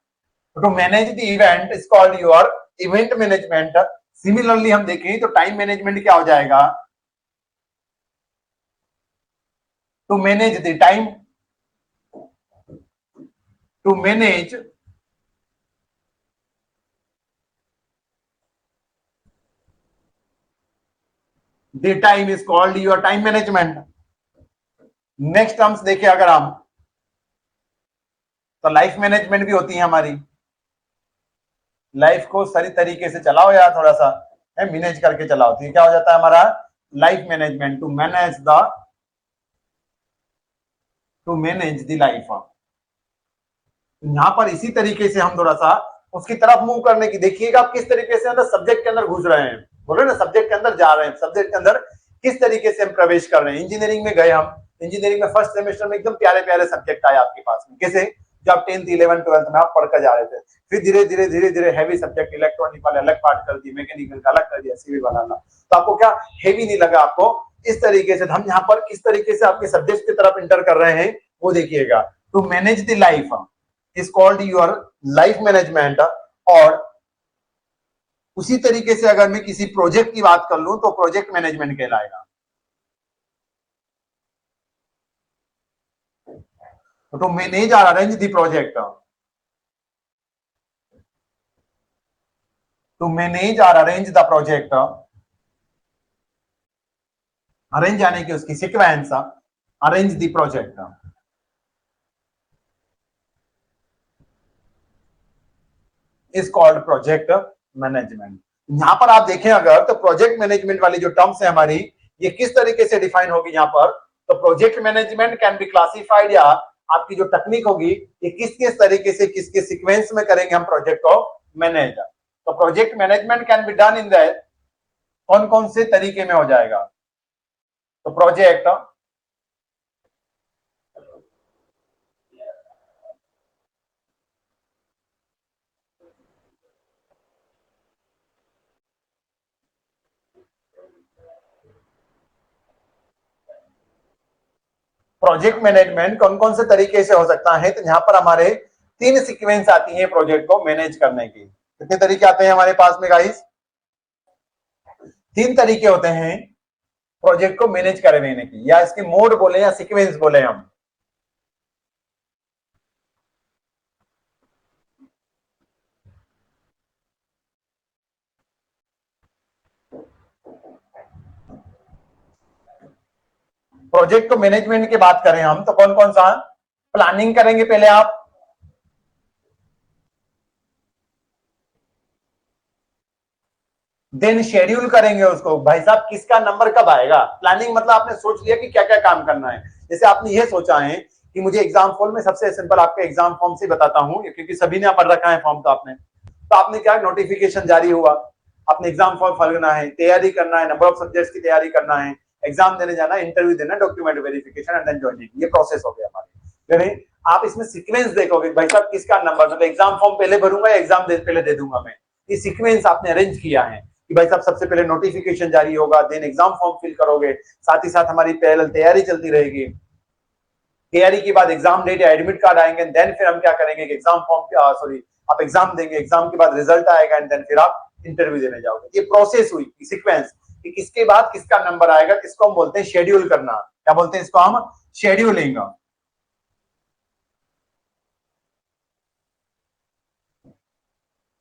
To manage the event is called your event management. Similarly हम देखें तो टाइम मैनेजमेंट क्या हो जाएगा, to manage the time, to manage the time is called your time management. Next terms देखिए अगर हम, तो लाइफ मैनेजमेंट भी होती है हमारी, लाइफ को सही तरीके से चलाओ यार, थोड़ा सा मैनेज करके चलाओ, तो ये क्या हो जाता है हमारा life management, to manage the life. यहां पर इसी तरीके से हम थोड़ा सा उसकी तरफ मूव करने की, देखिएगा आप किस तरीके से अंदर सब्जेक्ट के अंदर घुस रहे हैं, बोल रहे ना सब्जेक्ट के अंदर जा रहे हैं, सब्जेक्ट के अंदर किस तरीके से हम प्रवेश कर रहे हैं। इंजीनियरिंग में गए हम, इंजीनियरिंग में फर्स्ट सेमेस्टर में एकदम प्यारे प्यारे सब्जेक्ट आए आपके पास में, कैसे जब 10th 11th 12th में आप पढ़कर जा रहे थे, फिर धीरे धीरे हैवी सब्जेक्ट इलेक्ट्रॉनिक वाले अलग पार्ट कर दिए, मैकेनिकल का अलग कर दिया, सिविल वाला अलग, तो आपको क्या हैवी नहीं लगा आपको, इस तरीके से हम यहाँ पर किस तरीके से आपके सब्जेक्ट की तरफ इंटर कर रहे हैं वो देखिएगा। To manage the life is called your life management. और उसी तरीके से अगर मैं किसी प्रोजेक्ट की बात कर लूं तो प्रोजेक्ट मैनेजमेंट कहलाएगा। टू मैनेज और arrange the project, to manage और अरेंज द प्रोजेक्ट, अरेंज यानी कि उसकी sequence, arrange the project is called project management. यहां पर आप देखें अगर, तो प्रोजेक्ट मैनेजमेंट वाली जो टर्म्स है हमारी, ये किस तरीके से डिफाइन होगी यहाँ पर, तो project management can be classified, या आपकी जो टेक्निक होगी ये किस किस तरीके से किसके सीक्वेंस में करेंगे हम प्रोजेक्ट को मैनेज। तो project management can be done in that, कौन कौन से तरीके में हो जाएगा, तो प्रोजेक्ट प्रोजेक्ट मैनेजमेंट कौन कौन से तरीके से हो सकता है, तो यहाँ पर हमारे 3 सीक्वेंस आती है प्रोजेक्ट को मैनेज करने की। कितने तरीके आते हैं हमारे पास में गाइस, 3 तरीके होते हैं प्रोजेक्ट को मैनेज करने की, या इसके मोड बोले या सीक्वेंस बोले हम। प्रोजेक्ट को मैनेजमेंट की बात करें हम तो कौन कौन सा, प्लानिंग करेंगे पहले आप, देन शेड्यूल करेंगे उसको, भाई साहब किसका नंबर कब आएगा। प्लानिंग मतलब आपने सोच लिया कि क्या क्या काम करना है, जैसे आपने ये सोचा है कि मुझे एग्जाम फॉर्म में, सबसे सिंपल आपके एग्जाम फॉर्म से बताता हूं क्योंकि सभी ने पढ़ रखा है फॉर्म, तो आपने क्या, नोटिफिकेशन जारी हुआ, आपने एग्जाम फॉर्म भरना है, तैयारी करना है, नंबर ऑफ सब्जेक्ट्स की तैयारी करना है, एग्जाम देने जाना, इंटरव्यू देना, document verification and then joining, ये प्रोसेस हो गया हमारी। आप इसमें सीक्वेंस देखोगे भाई साहब किसका नंबर, मतलब एग्जाम फॉर्म पहले भरूंगा या एग्जाम पहले दे दूंगा मैं, ये सीक्वेंस आपने अरेंज किया है कि भाई साहब सबसे पहले नोटिफिकेशन जारी होगा, देन एग्जाम फॉर्म फिल करोगे, साथ ही साथ हमारी पैरेलल तैयारी चलती रहेगी, तैयारी के बाद एग्जाम डेट या एडमिट कार्ड आएंगे, देन फिर हम क्या करेंगे कि एग्जाम फॉर्म सॉरी आप एग्जाम देंगे, एग्जाम के बाद रिजल्ट आएगा एंड देन फिर आप इंटरव्यू देने जाओगे। ये प्रोसेस हुई सीक्वेंस कि किसके बाद किसका नंबर आएगा, किसको हम बोलते हैं शेड्यूल करना, क्या बोलते हैं इसको हम, शेड्यूलिंग।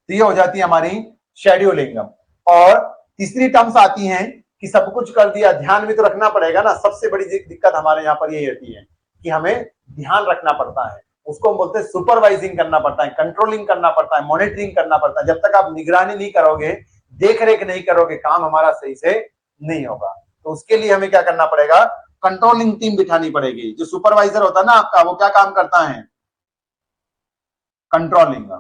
तो ये हो जाती है हमारी शेड्यूलिंग। और तीसरी टर्म्स आती हैं कि सब कुछ कर दिया, ध्यान भी तो रखना पड़ेगा ना, सबसे बड़ी दिक्कत हमारे यहाँ पर ये होती है कि हमें ध्यान रखना पड़ता है, उसको हम बोलते हैं सुपरवाइजिंग करना पड़ता है, कंट्रोलिंग करना पड़ता है, मॉनिटरिंग करना पड़ता है। जब तक आप निगरानी नहीं करोगे, देख रेख नहीं करोगे, काम हमारा सही से नहीं होगा। तो उसके लिए हमें क्या करना पड़ेगा, कंट्रोलिंग टीम बिठानी पड़ेगी। जो सुपरवाइजर होता है ना आपका, वो क्या काम करता है, कंट्रोलिंग।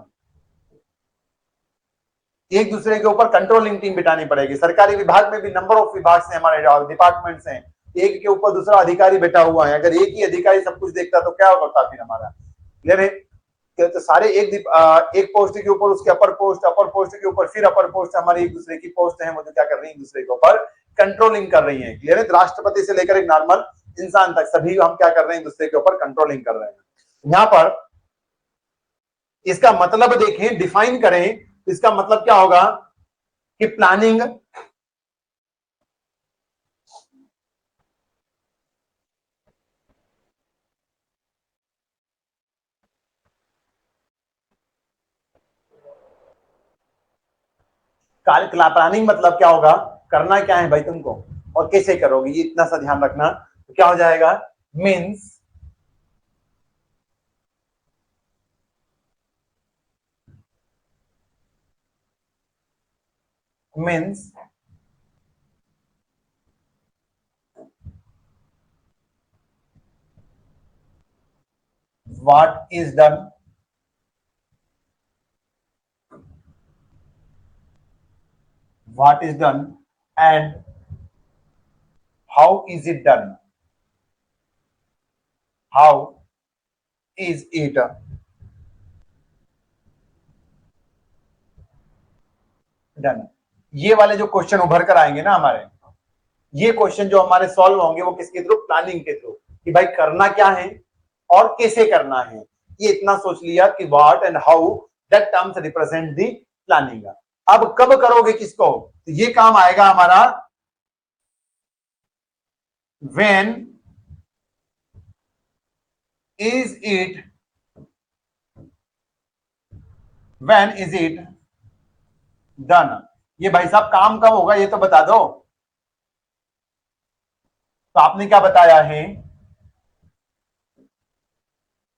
एक दूसरे के ऊपर कंट्रोलिंग टीम बिठानी पड़ेगी। सरकारी विभाग में भी नंबर ऑफ विभाग से हमारे डिपार्टमेंट्स हैं, एक के ऊपर दूसरा अधिकारी बैठा हुआ है, अगर एक ही अधिकारी सब कुछ देखता तो क्या होता फिर हमारा, क्लियर है। तो सारे एक पोस्ट के ऊपर उसके अपर पोस्ट के ऊपर फिर अपर पोस्ट, हमारी एक दूसरे की पोस्ट है, वो जो क्या कर रही है एक दूसरे के ऊपर कंट्रोलिंग कर रही है, क्लियर है। राष्ट्रपति से लेकर एक नॉर्मल इंसान तक सभी हम क्या कर रहे हैं, एक दूसरे के ऊपर कंट्रोलिंग कर रहे हैं। यहाँ पर इसका मतलब देखें, डिफाइन करें, तो इसका मतलब क्या होगा कि प्लानिंग, प्लानिंग मतलब क्या होगा, करना क्या है भाई तुमको और कैसे करोगे, ये इतना सा ध्यान रखना। तो क्या हो जाएगा, means means what is done, what is done and how is it done, how is it done. ये वाले जो क्वेश्चन उभर कर आएंगे ना हमारे, ये क्वेश्चन जो हमारे सॉल्व होंगे वो किसके थ्रू, प्लानिंग के थ्रू, कि भाई करना क्या है और कैसे करना है। ये इतना सोच लिया कि what and how that terms represent the planning. अब कब करोगे किसको, तो ये काम आएगा हमारा when is it, when is it done. ये भाई साहब काम कब होगा ये तो बता दो। तो आपने क्या बताया है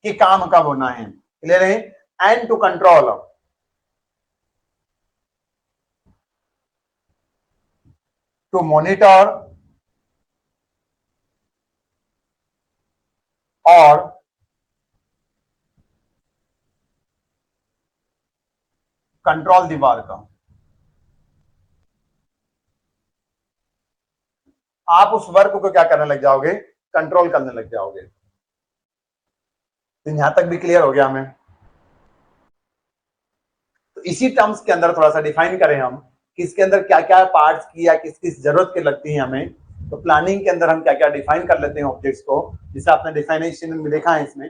कि काम कब होना है, क्लियर है। And to control, to monitor और कंट्रोल द वर्क। आप उस वर्क को क्या करने लग जाओगे, कंट्रोल करने लग जाओगे। तो यहां तक भी क्लियर हो गया हमें। तो इसी टर्म्स के अंदर थोड़ा सा डिफाइन करें हम कि इसके अंदर क्या क्या पार्ट्स की या किस किस जरूरत के लगती है हमें। तो प्लानिंग के अंदर हम क्या क्या डिफाइन कर लेते हैं ऑब्जेक्ट्स को, जिसे आपने डिफाइनेशन में देखा है इसमें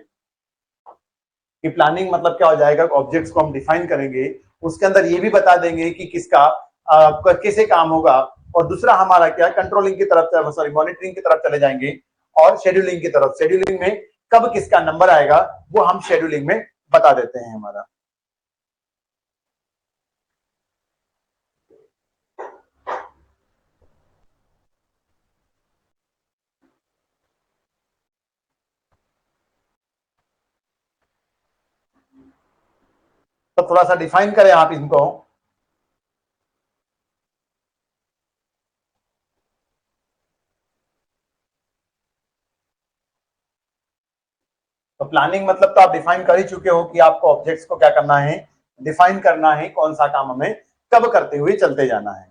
कि प्लानिंग मतलब क्या हो जाएगा, ऑब्जेक्ट्स को हम डिफाइन करेंगे, उसके अंदर ये भी बता देंगे कि किसका कैसे काम होगा, और दूसरा हमारा क्या कंट्रोलिंग की तरफ, सॉरी मॉनिटरिंग की तरफ चले जाएंगे, और शेड्यूलिंग की तरफ, शेड्यूलिंग में कब किसका नंबर आएगा वो हम शेड्यूलिंग में बता देते हैं हमारा। तो थोड़ा सा डिफाइन करें आप इनको। तो प्लानिंग मतलब तो आप डिफाइन कर ही चुके हो कि आपको ऑब्जेक्ट्स को क्या करना है, डिफाइन करना है, कौन सा काम हमें कब करते हुए चलते जाना है।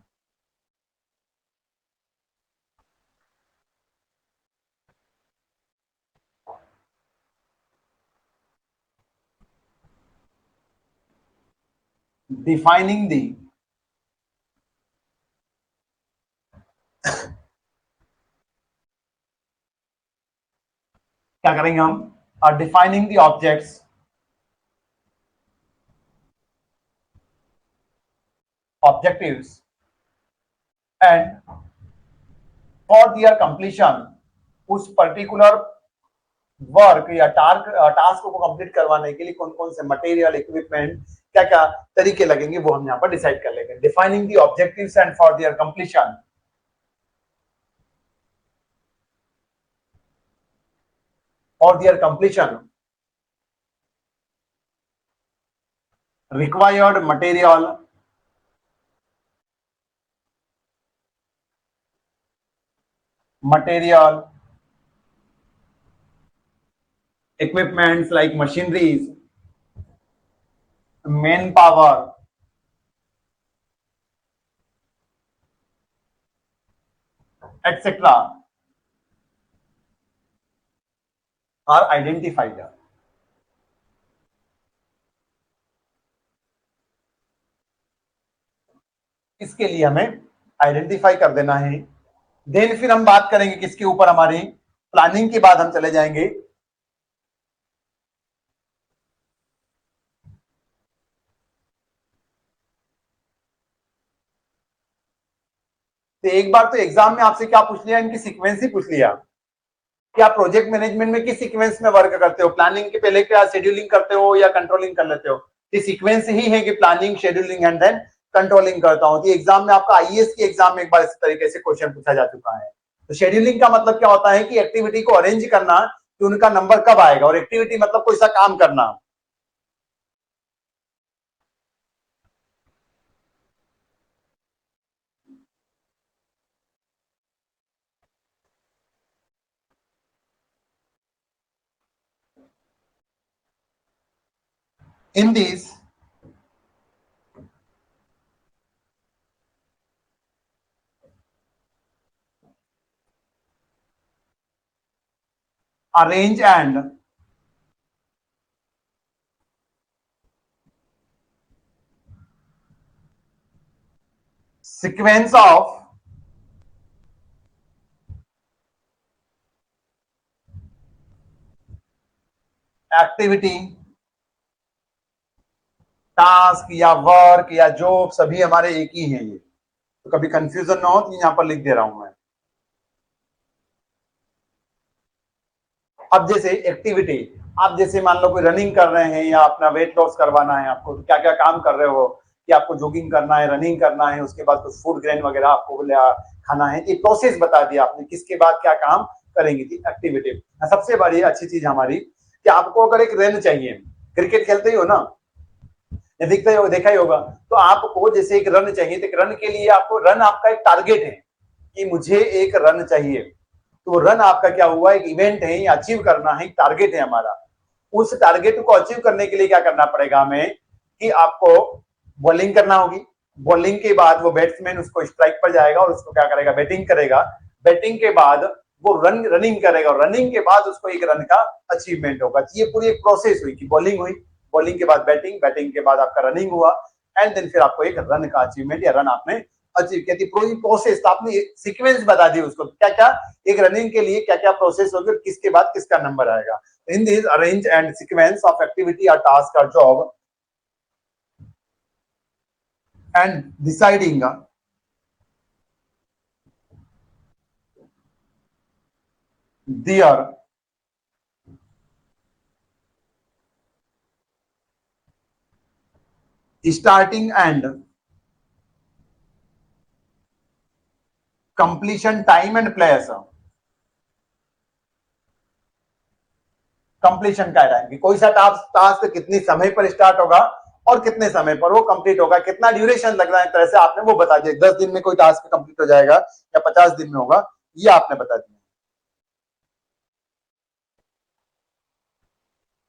डिफाइनिंग दी क्या करेंगे हम, defining the objects objectives and for their completion उस पर्टिकुलर वर्क या टास्क को कंप्लीट करवाने के लिए कौन कौन से मटेरियल इक्विपमेंट क्या क्या तरीके लगेंगे वो हम यहाँ पर डिसाइड कर लेंगे। Defining the objectives and for their completion required material equipments like machineries, manpower, etc. are identified. इसके लिए हमें आइडेंटिफाई कर देना है। देन फिर हम बात करेंगे किसके ऊपर, हमारी प्लानिंग के बाद हम चले जाएंगे तो एक बार तो एग्जाम में आपसे क्या पूछ लिया, इनकी सीक्वेंस ही पूछ लिया कि आप प्रोजेक्ट मैनेजमेंट में किस सीक्वेंस में वर्क करते हो, प्लानिंग के पहले क्या शेड्यूलिंग करते हो या कंट्रोलिंग कर लेते हो। ये सीक्वेंस ही है कि planning, scheduling and then controlling करता हूं। तो एग्जाम में आपका आईएएस की एग्जाम में एक बार इस तरीके से क्वेश्चन पूछा जा चुका है। तो शेड्यूलिंग का मतलब क्या होता है कि एक्टिविटी को अरेंज करना कि उनका नंबर कब आएगा, और एक्टिविटी मतलब कोई सा काम करना। In this arrange and sequence of activity, task या वर्क या जॉब सभी हमारे एक ही हैं। ये तो कभी कंफ्यूजन ना हो तो यहां पर लिख दे रहा हूं मैं। अब जैसे एक्टिविटी, आप जैसे मान लो कोई रनिंग कर रहे हैं या अपना वेट लॉस करवाना है आपको, तो क्या क्या काम कर रहे हो कि आपको जॉगिंग करना है, रनिंग करना है, उसके बाद कुछ फूड ग्रेन वगैरह आपको खाना है। ये प्रोसेस बता दिया आपने, किसके बाद क्या काम करेंगे थी एक्टिविटी। सबसे बड़ी अच्छी चीज हमारी कि आपको अगर एक रन चाहिए, क्रिकेट खेलते ही हो ना, दिखता ही देखा ही होगा, तो आपको जैसे एक रन चाहिए तो एक रन के लिए आपको रन आपका एक टारगेट है कि मुझे एक रन चाहिए। तो रन आपका क्या हुआ, एक इवेंट है, अचीव करना है, टारगेट है हमारा। उस टारगेट को अचीव करने के लिए क्या करना पड़ेगा हमें कि आपको बॉलिंग करना होगी। बॉलिंग के बाद वो बैट्समैन उसको स्ट्राइक पर जाएगा और उसको क्या करेगा, बैटिंग करेगा। बैटिंग के बाद वो रनिंग करेगा और रनिंग के बाद उसको एक रन का अचीवमेंट होगा। ये पूरी एक प्रोसेस हुई कि बॉलिंग हुई, बॉलिंग के बाद बैटिंग, बैटिंग के बाद आपका रनिंग हुआ, एंड देन फिर आपको एक रन का अचीवमेंट या रन आपने अचीव किया। पूरी प्रोसेस तो आपने सीक्वेंस बता दी उसको, क्या क्या एक रनिंग के लिए क्या क्या प्रोसेस होगी और किसके बाद किसका नंबर आएगा। In this arrange and sequence of activity और टास्क और job and deciding their starting and completion time and place। Completion का टाइम कि कोई सा टास्क कितने समय पर स्टार्ट होगा और कितने समय पर वो कंप्लीट होगा, कितना ड्यूरेशन लग रहा है, तरह से आपने वो बता दिया। 10 दिन में कोई टास्क कंप्लीट हो जाएगा या 50 दिन में होगा, ये आपने बता दिया।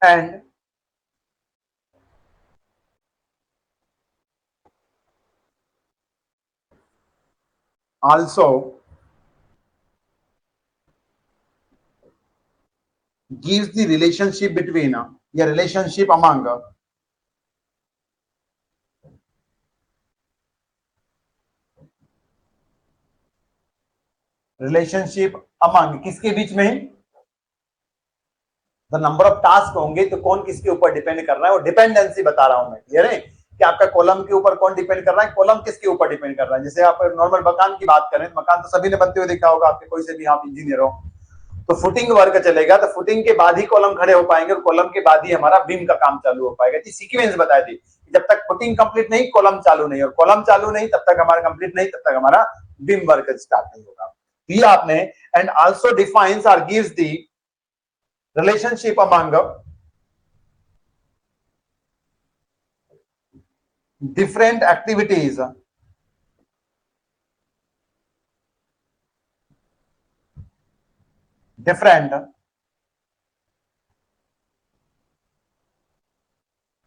And also gives the relationship between या relationship among रिलेशनशिप अमंग, किसके बीच में? द नंबर ऑफ टास्क होंगे तो कौन किसके ऊपर डिपेंड कर रहा है, वो डिपेंडेंसी बता रहा हूं मैं, क्लियर है कि आपका कॉलम के ऊपर कौन डिपेंड कर रहा है, कॉलम किसके ऊपर डिपेंड कर रहा है। जैसे आप नॉर्मल मकान की बात करें, मकान तो सभी ने बनते हुए देखा होगा, आपके कोई से भी आप इंजीनियर हो, तो फुटिंग वर्क चलेगा तो फुटिंग के बाद ही कॉलम खड़े हो पाएंगे और कॉलम के बाद ही हमारा बीम का काम चालू हो पाएगा। तो सीक्वेंस बताई थी, जब तक फुटिंग कंप्लीट नहीं कॉलम चालू नहीं, और कॉलम चालू नहीं तब तक हमारा कंप्लीट नहीं, तब तक हमारा बीम वर्क स्टार्ट नहीं होगा। ये आपने एंड आल्सो डिफाइंस और gives the relationship among different activities different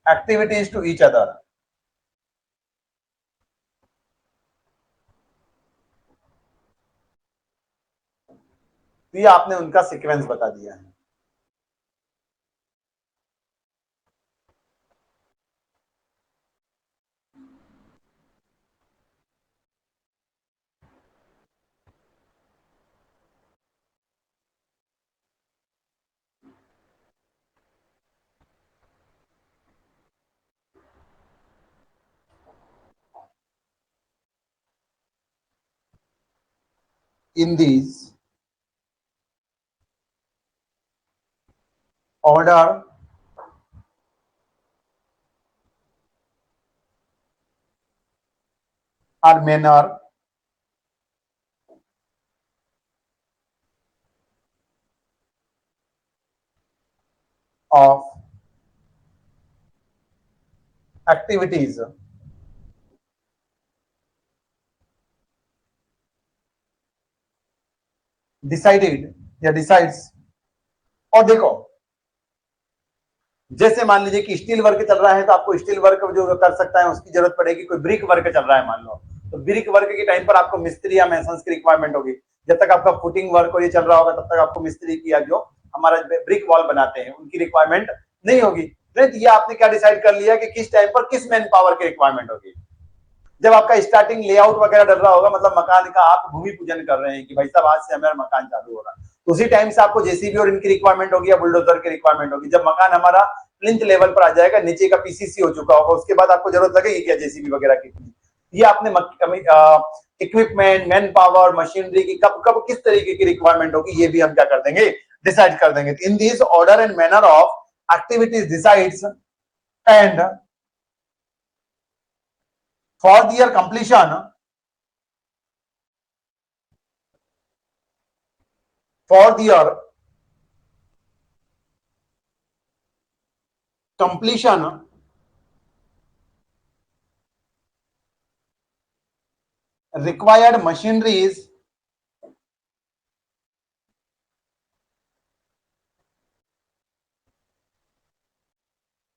activities to each other। तो ये आपने उनका सीक्वेंस बता दिया है। In these order or manner of activities decided या decides। और देखो, जैसे मान लीजिए कि स्टील वर्क चल रहा है तो आपको स्टील वर्क जो कर सकता है उसकी जरूरत पड़ेगी। कोई ब्रिक वर्क चल रहा है मान लो, तो ब्रिक वर्क के टाइम पर आपको मिस्त्री या मैसन्स की रिक्वायरमेंट होगी। जब तक आपका फुटिंग वर्क और ये चल रहा होगा तब तक आपको मिस्त्री की या जो हमारा ब्रिक वॉल बनाते हैं उनकी रिक्वायरमेंट नहीं होगी। तो ये आपने क्या डिसाइड कर लिया कि किस टाइम पर किस मैन पावर की रिक्वायरमेंट होगी। जब आपका स्टार्टिंग लेआउट वगैरह डल रहा होगा, मतलब मकान का आप भूमि पूजन कर रहे हैं कि भाई साहब आज से हमारा मकान चालू हो रहा है, तो उसी टाइम से आपको जेसीबी और इनकी रिक्वायरमेंट होगी या बुलडोजर की रिक्वायरमेंट होगी। जब मकान हमारा प्लिंथ लेवल पर आ जाएगा, नीचे का पीसीसी हो चुका होगा, उसके बाद आपको जरूरत लगेगी क्या जेसीबी वगैरह की। ये आपने इक्विपमेंट, मैन पावर, मशीनरी की कब कब किस तरीके की रिक्वायरमेंट होगी, ये भी हम क्या कर देंगे, डिसाइड कर देंगे। In this order and manner of activities decides and for their completion for their completion required machineries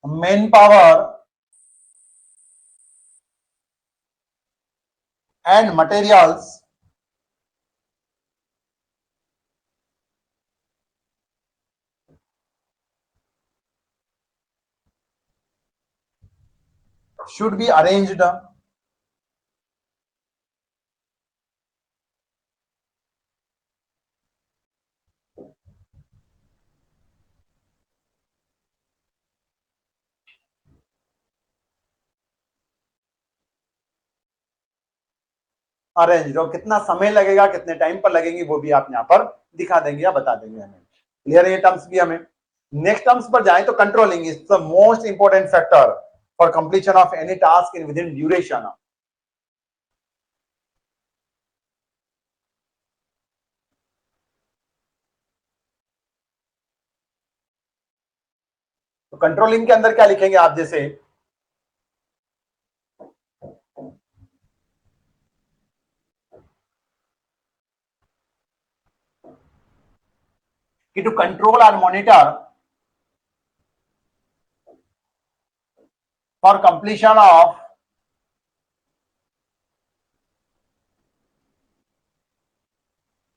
manpower and materials should be arranged arrange. और कितना समय लगेगा, कितने टाइम पर लगेंगे, वो भी आप यहाँ पर दिखा देंगे या बता देंगे हमें। क्लियर है ये टर्म्स भी हमें। नेक्स्ट टर्म्स पर जाए तो controlling is the most important factor for completion of any task in with in duration. तो कंट्रोलिंग के अंदर क्या लिखेंगे आप, जैसे कि टू कंट्रोल और मॉनिटर फॉर कंप्लीशन ऑफ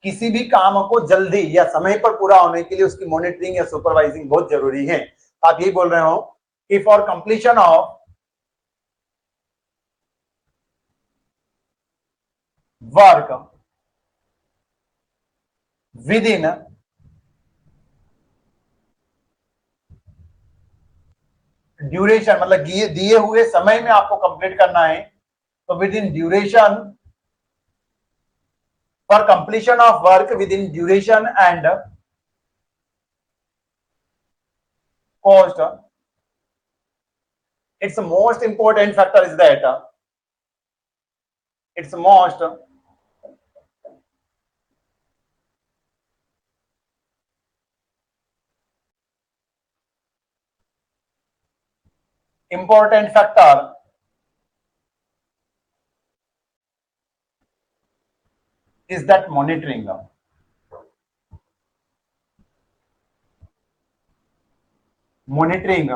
किसी भी काम को जल्दी या समय पर पूरा होने के लिए उसकी मॉनिटरिंग या सुपरवाइजिंग बहुत जरूरी है। आप यही बोल रहे हो कि for completion of work with in duration, मतलब दिए हुए समय में आपको कंप्लीट करना है, तो with in duration, for completion of work with in duration and cost, its most important factor is that its most important factor is that monitoring. Monitoring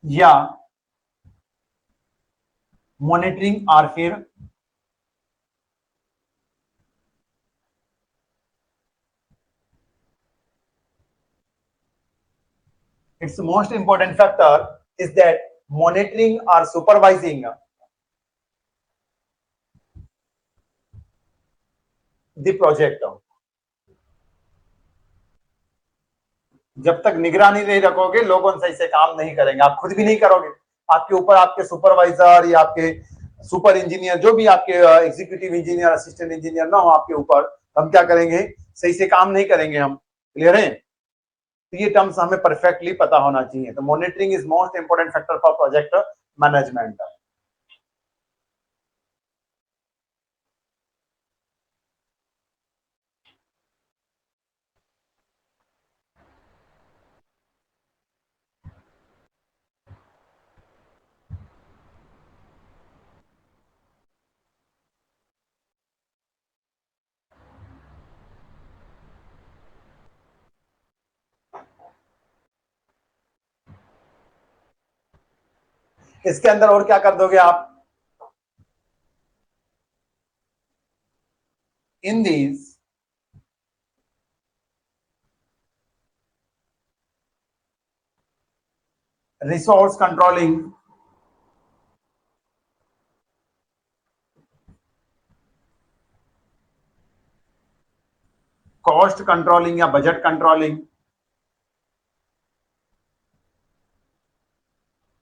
या मॉनिटरिंग और फिर its most important factor is that monitoring or supervising the project. जब तक निगरानी नहीं रखोगे लोग उन सही से काम नहीं करेंगे, आप खुद भी नहीं करोगे, आपके ऊपर आपके सुपरवाइजर या आपके सुपर इंजीनियर, जो भी आपके एग्जीक्यूटिव इंजीनियर असिस्टेंट इंजीनियर ना हो आपके ऊपर, हम क्या करेंगे, सही से काम नहीं करेंगे हम। क्लियर है? तो ये टर्म्स हमें परफेक्टली पता होना चाहिए। तो monitoring is most important factor for project management. इसके अंदर और क्या कर दोगे आप, in these resource controlling, cost controlling या budget controlling,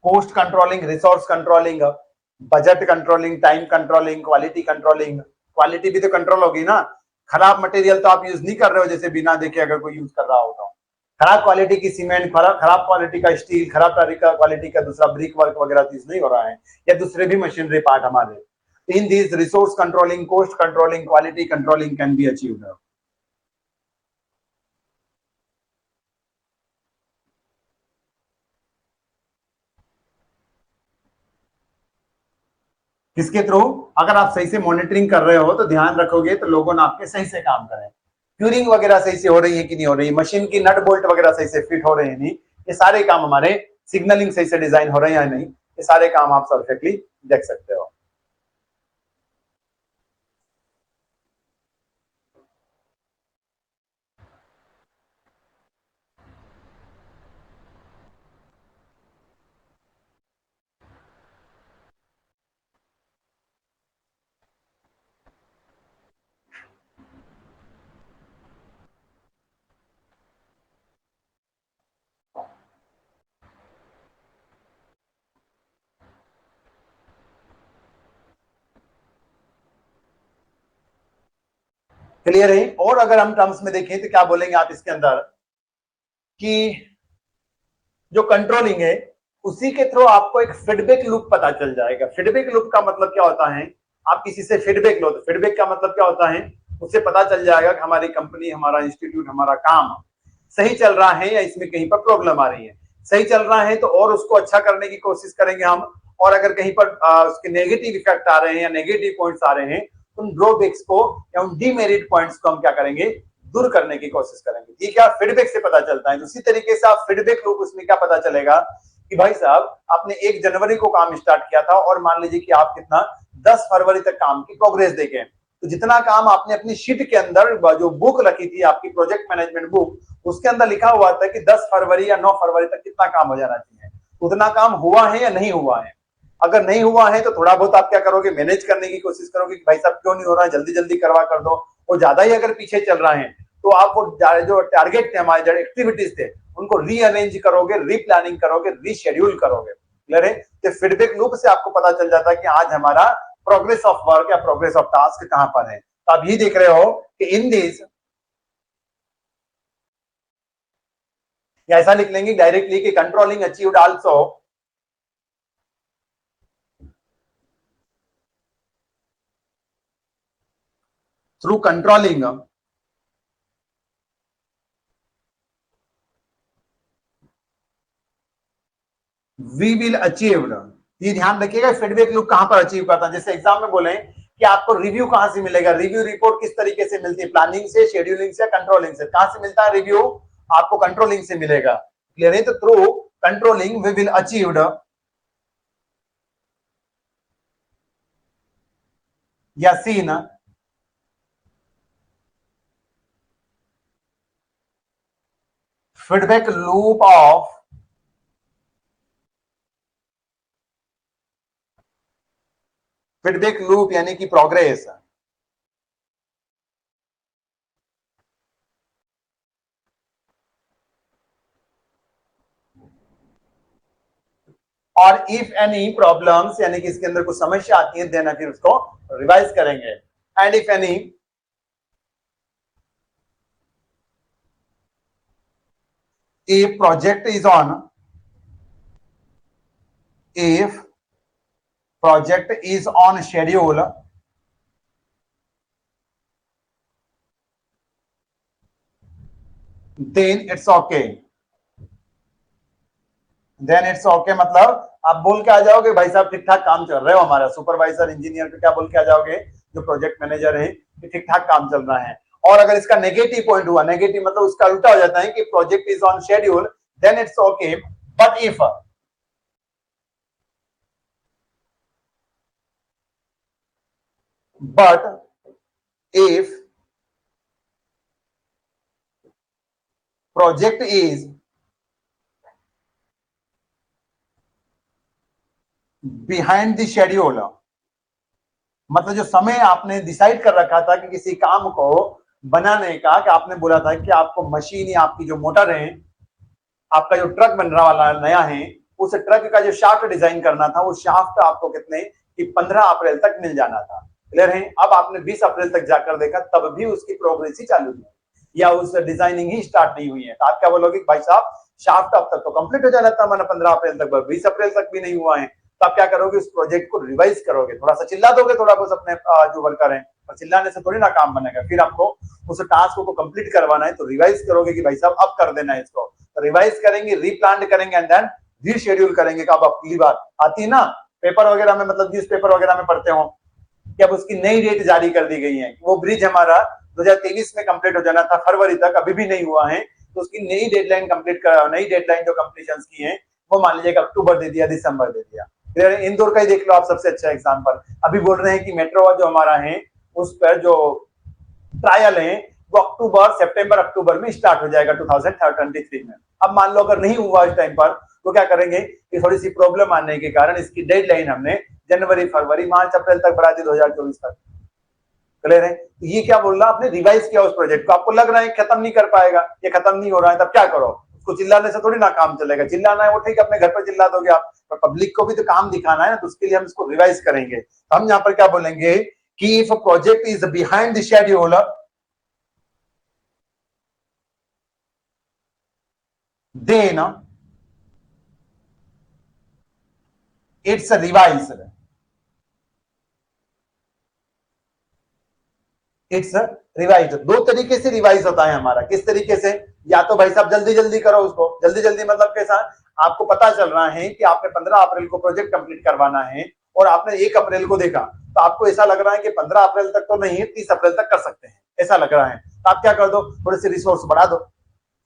cost controlling, resource controlling, budget controlling, time controlling, quality controlling. Quality भी तो कंट्रोल होगी ना, खराब मटेरियल तो आप यूज नहीं कर रहे हो जैसे बिना देखे अगर कोई यूज कर रहा होगा। खराब क्वालिटी की सीमेंट, खराब क्वालिटी का स्टील, खराब क्वालिटी का दूसरा ब्रिक वर्क वगैरह यूज नहीं हो रहा है, या दूसरे भी मशीनरी पार्ट हमारे। In this resource controlling, cost controlling, quality controlling can be achieved. किसके थ्रू? अगर आप सही से मॉनिटरिंग कर रहे हो तो ध्यान रखोगे तो लोगों ने आपके सही से काम करें, क्यूरिंग वगैरह सही से हो रही है कि नहीं हो रही, मशीन की नट बोल्ट वगैरह सही से फिट हो रहे हैं नहीं, ये सारे काम हमारे, सिग्नलिंग सही से डिजाइन हो रहे हैं या नहीं, ये सारे काम आप परफेक्टली देख सकते हो। क्लियर है? और अगर हम टर्म्स में देखें तो क्या बोलेंगे आप इसके अंदर कि जो कंट्रोलिंग है उसी के थ्रू आपको एक फीडबैक लूप पता चल जाएगा। फीडबैक लूप का मतलब क्या होता है, आप किसी से फीडबैक लो तो फीडबैक का मतलब क्या होता है, उससे पता चल जाएगा कि हमारी कंपनी, हमारा इंस्टीट्यूट, हमारा काम सही चल रहा है या इसमें कहीं पर प्रॉब्लम आ रही है। सही चल रहा है तो और उसको अच्छा करने की कोशिश करेंगे हम, और अगर कहीं पर उसके नेगेटिव इफेक्ट आ रहे हैं या नेगेटिव पॉइंट्स आ रहे हैं, उन ड्रॉबैक्स को या उन डीमेरिट पॉइंट्स को हम क्या करेंगे, दूर करने की कोशिश करेंगे। ये क्या फीडबैक से पता चलता है। उसी तरीके से आप फीडबैक लो, उसमें क्या पता चलेगा कि भाई साहब आपने 1 जनवरी को काम स्टार्ट किया था और मान लीजिए कि आप कितना 10 फरवरी तक काम की प्रोग्रेस देखें, तो जितना काम आपने अपनी शीट के अंदर जो बुक रखी थी आपकी प्रोजेक्ट मैनेजमेंट बुक, उसके अंदर लिखा हुआ था कि 10 फरवरी या 9 फरवरी तक कितना काम हो जाना चाहिए, उतना काम हुआ है या नहीं हुआ है। अगर नहीं हुआ है तो थोड़ा बहुत आप क्या करोगे, मैनेज करने की कोशिश करोगे कि भाई साहब क्यों नहीं हो रहा है, जल्दी जल्दी करवा कर दो। और ज्यादा ही अगर पीछे चल रहा है तो आप वो जो टारगेट थे हमारे, जो एक्टिविटीज थे, उनको रीअरेंज करोगे, रीप्लानिंग करोगे, रीशेड्यूल करोगे। क्लियर है? तो फीडबैक लूप से आपको पता चल जाता है कि आज हमारा प्रोग्रेस ऑफ वर्क या प्रोग्रेस ऑफ टास्क कहां पर है। तो आप ये देख रहे हो कि इन दिस, या ऐसा लिख लेंगे डायरेक्टली कि controlling achieved also through controlling we will achieved. ये ध्यान रखिएगा फीडबैक लूप कहां पर अचीव करता है। जैसे एग्जाम में बोले कि आपको रिव्यू कहां से मिलेगा, रिव्यू रिपोर्ट किस तरीके से मिलती है, प्लानिंग से, शेड्यूलिंग से, कंट्रोलिंग से। कहां से मिलता है रिव्यू? आपको कंट्रोलिंग से मिलेगा। क्लियर है? तो through controlling we will achieved या seen feedback loop of feedback loop यानी कि प्रोग्रेस। और इफ एनी प्रॉब्लम्स यानी कि इसके अंदर कुछ समस्या आती है देना, फिर उसको रिवाइज करेंगे। And if any if project is on if project is on schedule, then it's okay, then it's okay। मतलब आप बोल के आ जाओगे भाई साहब ठीक ठाक काम चल रहे हो, हमारा सुपरवाइजर इंजीनियर को क्या बोल के आ जाओगे, जो प्रोजेक्ट मैनेजर है, कि ठीक ठाक काम चल रहा है। और अगर इसका नेगेटिव पॉइंट हुआ, नेगेटिव मतलब उसका उल्टा हो जाता है कि project is on schedule, then it's okay. But if but if project is behind the schedule, मतलब जो समय आपने डिसाइड कर रखा था कि किसी काम को बनाने का, कि आपने बोला था कि आपको मशीन या आपकी जो मोटर है, आपका जो ट्रक बन रहा वाला नया है, उस ट्रक का जो शाफ्ट डिजाइन करना था, वो शाफ्ट आपको कितने कि 15 अप्रैल तक मिल जाना था। क्लियर है? अब आपने 20 अप्रैल तक जाकर देखा, तब भी उसकी प्रोग्रेस ही चालू नहीं या उस डिजाइनिंग ही स्टार्ट नहीं हुई है। तो आप क्या बोलोगे भाई साहब शाफ्ट अब तक तो कंप्लीट हो जाना था, मैंने 15 अप्रैल तक, 20 अप्रैल तक भी नहीं हुआ है। तो आप क्या करोगे, उस प्रोजेक्ट को रिवाइज करोगे, थोड़ा सा चिल्ला दोगे थोड़ा बहुत अपने जो वर्कर है, और चिल्लाने से थोड़ी ना काम बनेगा। फिर आपको उस टास्क को कंप्लीट करवाना है तो रिवाइज करोगे कि भाई साहब अब कर देना है इसको। तो रिवाइज करेंगे, रीप्लान करेंगे एंड देन रीशेड्यूल करेंगे। अब अगली बार आती है ना पेपर वगैरह में, मतलब न्यूज पेपर वगैरह में पढ़ते हो कि अब उसकी नई डेट जारी कर दी गई है। वो ब्रिज हमारा 2023 में कंप्लीट हो जाना था फरवरी तक, अभी भी नहीं हुआ है, तो उसकी नई डेडलाइन कंप्लीट कर, नई डेडलाइन जो कंप्लीशन की है वो मान लीजिए अक्टूबर दे दिया, दिसंबर दे दिया। फिर इंदौर का ही देख लो आप, सबसे अच्छा एग्जाम्पल। अभी बोल रहे हैं कि मेट्रो जो हमारा है उस पर जो ट्रायल है वो अक्टूबर, सितंबर अक्टूबर में स्टार्ट हो जाएगा 2023 में। अब मान लो अगर नहीं हुआ इस टाइम पर तो क्या करेंगे कि थोड़ी सी प्रॉब्लम आने के कारण इसकी डेडलाइन हमने जनवरी, फरवरी, मार्च, अप्रैल तक बढ़ा दी 2024 तक। क्लियर है? तो ये क्या बोल रहा आपने रिवाइज किया उस प्रोजेक्ट को, आपको लग रहा है खत्म नहीं कर पाएगा, ये खत्म नहीं हो रहा है, तब क्या करो, उसको चिल्लाने से थोड़ी ना काम चलेगा। चिल्लाना है वो ठीक है, अपने घर पर चिल्ला दोगे आप, पर पब्लिक को भी तो काम दिखाना है ना, तो उसके लिए हम इसको रिवाइज करेंगे। तो हम यहाँ पर क्या बोलेंगे कि if project is behind the schedule then it's revised, it's revise. दो तरीके से रिवाइज होता है हमारा। किस तरीके से? या तो भाई साहब जल्दी जल्दी करो उसको, जल्दी जल्दी मतलब कैसा, आपको पता चल रहा है कि आपने 15 अप्रैल को प्रोजेक्ट कंप्लीट करवाना है और आपने 1 अप्रैल को देखा, तो आपको ऐसा लग रहा है कि 15 अप्रैल तक तो नहीं, 30 अप्रैल तक कर सकते हैं, ऐसा लग रहा है। तो आप क्या कर दो, थोड़े से रिसोर्स बढ़ा दो।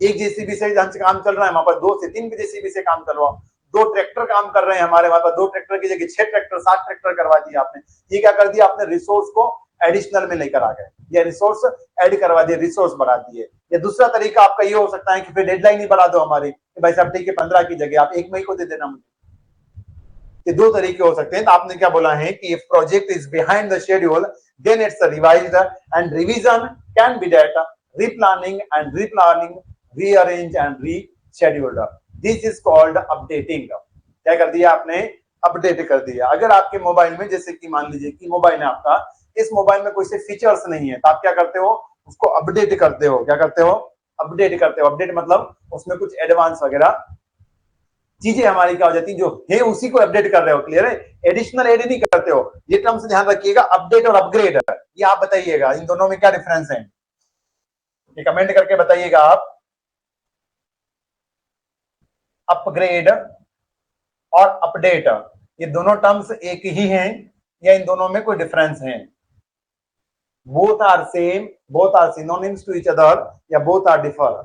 एक जेसीबी से जहां से काम चल रहा है वहां पर 2 से 3 जेसीबी से काम करवाओ। 2 ट्रैक्टर काम कर रहे हैं हमारे, वहां पर 2 ट्रैक्टर की जगह 6 ट्रैक्टर, 7 ट्रैक्टर करवा दिया आपने। ये क्या कर दिया आपने, रिसोर्स को एडिशनल में लेकर आ गए, या रिसोर्स ऐड करवा दिए, रिसोर्स बढ़ा दिए। या दूसरा तरीका आपका ये हो सकता है कि फिर डेडलाइन ही बढ़ा दो हमारी, कि भाई साहब ठीक है 15 की जगह आप 1 मई को दे देना मुझे। ये दो तरीके हो सकते हैं। तो आपने क्या बोला है कि if project is behind the schedule then it's revised and revision can be that replanning, rearrange and rescheduled. This is called updating. क्या कर दिया आपने? अपडेट कर दिया। अगर आपके मोबाइल में जैसे कि मान लीजिए कि मोबाइल है आपका, इस मोबाइल में कोई से फीचर्स नहीं है, तो आप क्या करते हो? उसको अपडेट करते हो। क्या करते हो? अपडेट करते हो। अपडेट मतलब उसमें कुछ एडवांस वगैरह चीजें हमारी क्या हो जाती जो है उसी को अपडेट कर रहे हो। क्लियर है? एडिशनल एड नहीं करते हो। ये टर्म्स ध्यान रखिएगा, अपडेट और अपग्रेड। ये आप बताइएगा इन दोनों में क्या डिफरेंस है, ये कमेंट करके बताइएगा आप। अपग्रेड और अपडेट ये दोनों टर्म्स एक ही हैं या इन दोनों में कोई डिफरेंस है? Both are same, both are synonyms to each other या बोथ आर डिफर?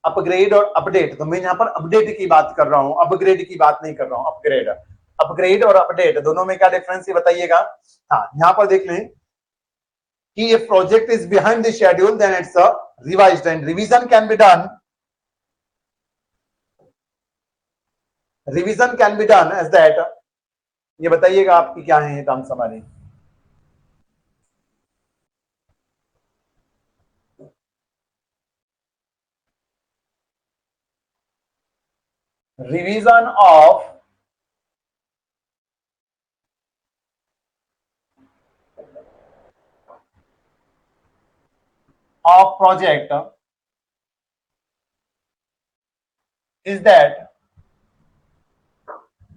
अपग्रेड और अपडेट, तो मैं यहाँ पर अपडेट की बात कर रहा हूं, अपग्रेड की बात नहीं कर रहा हूं। अपग्रेड, अपग्रेड और अपडेट दोनों में क्या डिफरेंस है बताइएगा। हाँ, यहाँ पर देख लें कि if project is behind the schedule then it's revised and revision can be done. Revision can be done as that. ये बताइएगा आपकी क्या है टर्म्स हमारी। Revision of project is that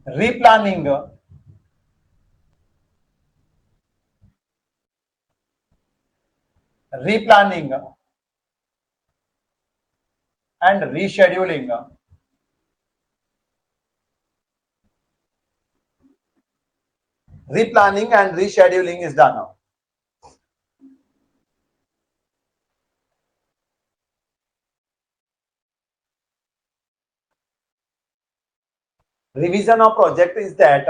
replanning and rescheduling. Replanning and rescheduling is done. Revision of project is that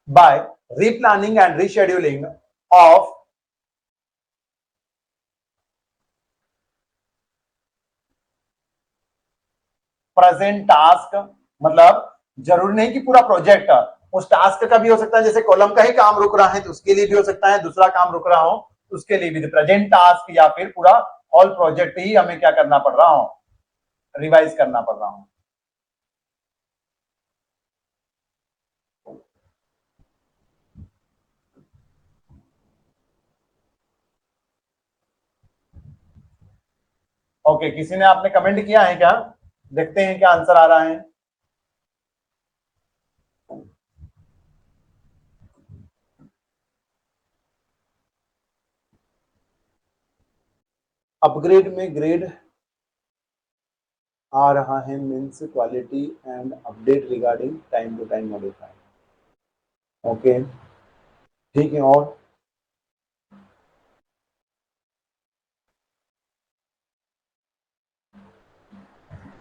by replanning and rescheduling of present task. मतलब जरूरी नहीं कि पूरा प्रोजेक्ट, उस टास्क का भी हो सकता है, जैसे कॉलम का ही काम रुक रहा है तो उसके लिए भी हो सकता है, दूसरा काम रुक रहा हो तो उसके लिए भी प्रेजेंट टास्क, या फिर पूरा ऑल प्रोजेक्ट ही हमें क्या करना पड़ रहा हो, रिवाइज करना पड़ रहा हो। ओके, किसी ने आपने कमेंट किया है क्या? देखते हैं क्या आंसर आ रहा है। अपग्रेड में ग्रेड आ रहा है means quality and update regarding time to time modify. Okay, ठीक है। और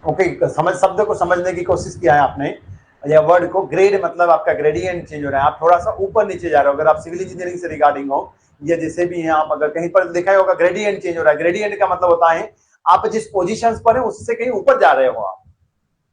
ओके, समझ शब्द को समझने की कोशिश किया है आपने, या वर्ड को। ग्रेड मतलब आपका ग्रेडियंट चेंज हो रहा है, आप थोड़ा सा ऊपर नीचे जा रहे हो। अगर आप सिविल इंजीनियरिंग से रिगार्डिंग हो या जैसे भी हैं आप, अगर कहीं पर देखा होगा ग्रेडियंट चेंज हो रहा है। ग्रेडियंट का मतलब होता है आप जिस पोजीशन पर है उससे कहीं ऊपर जा रहे हो आप,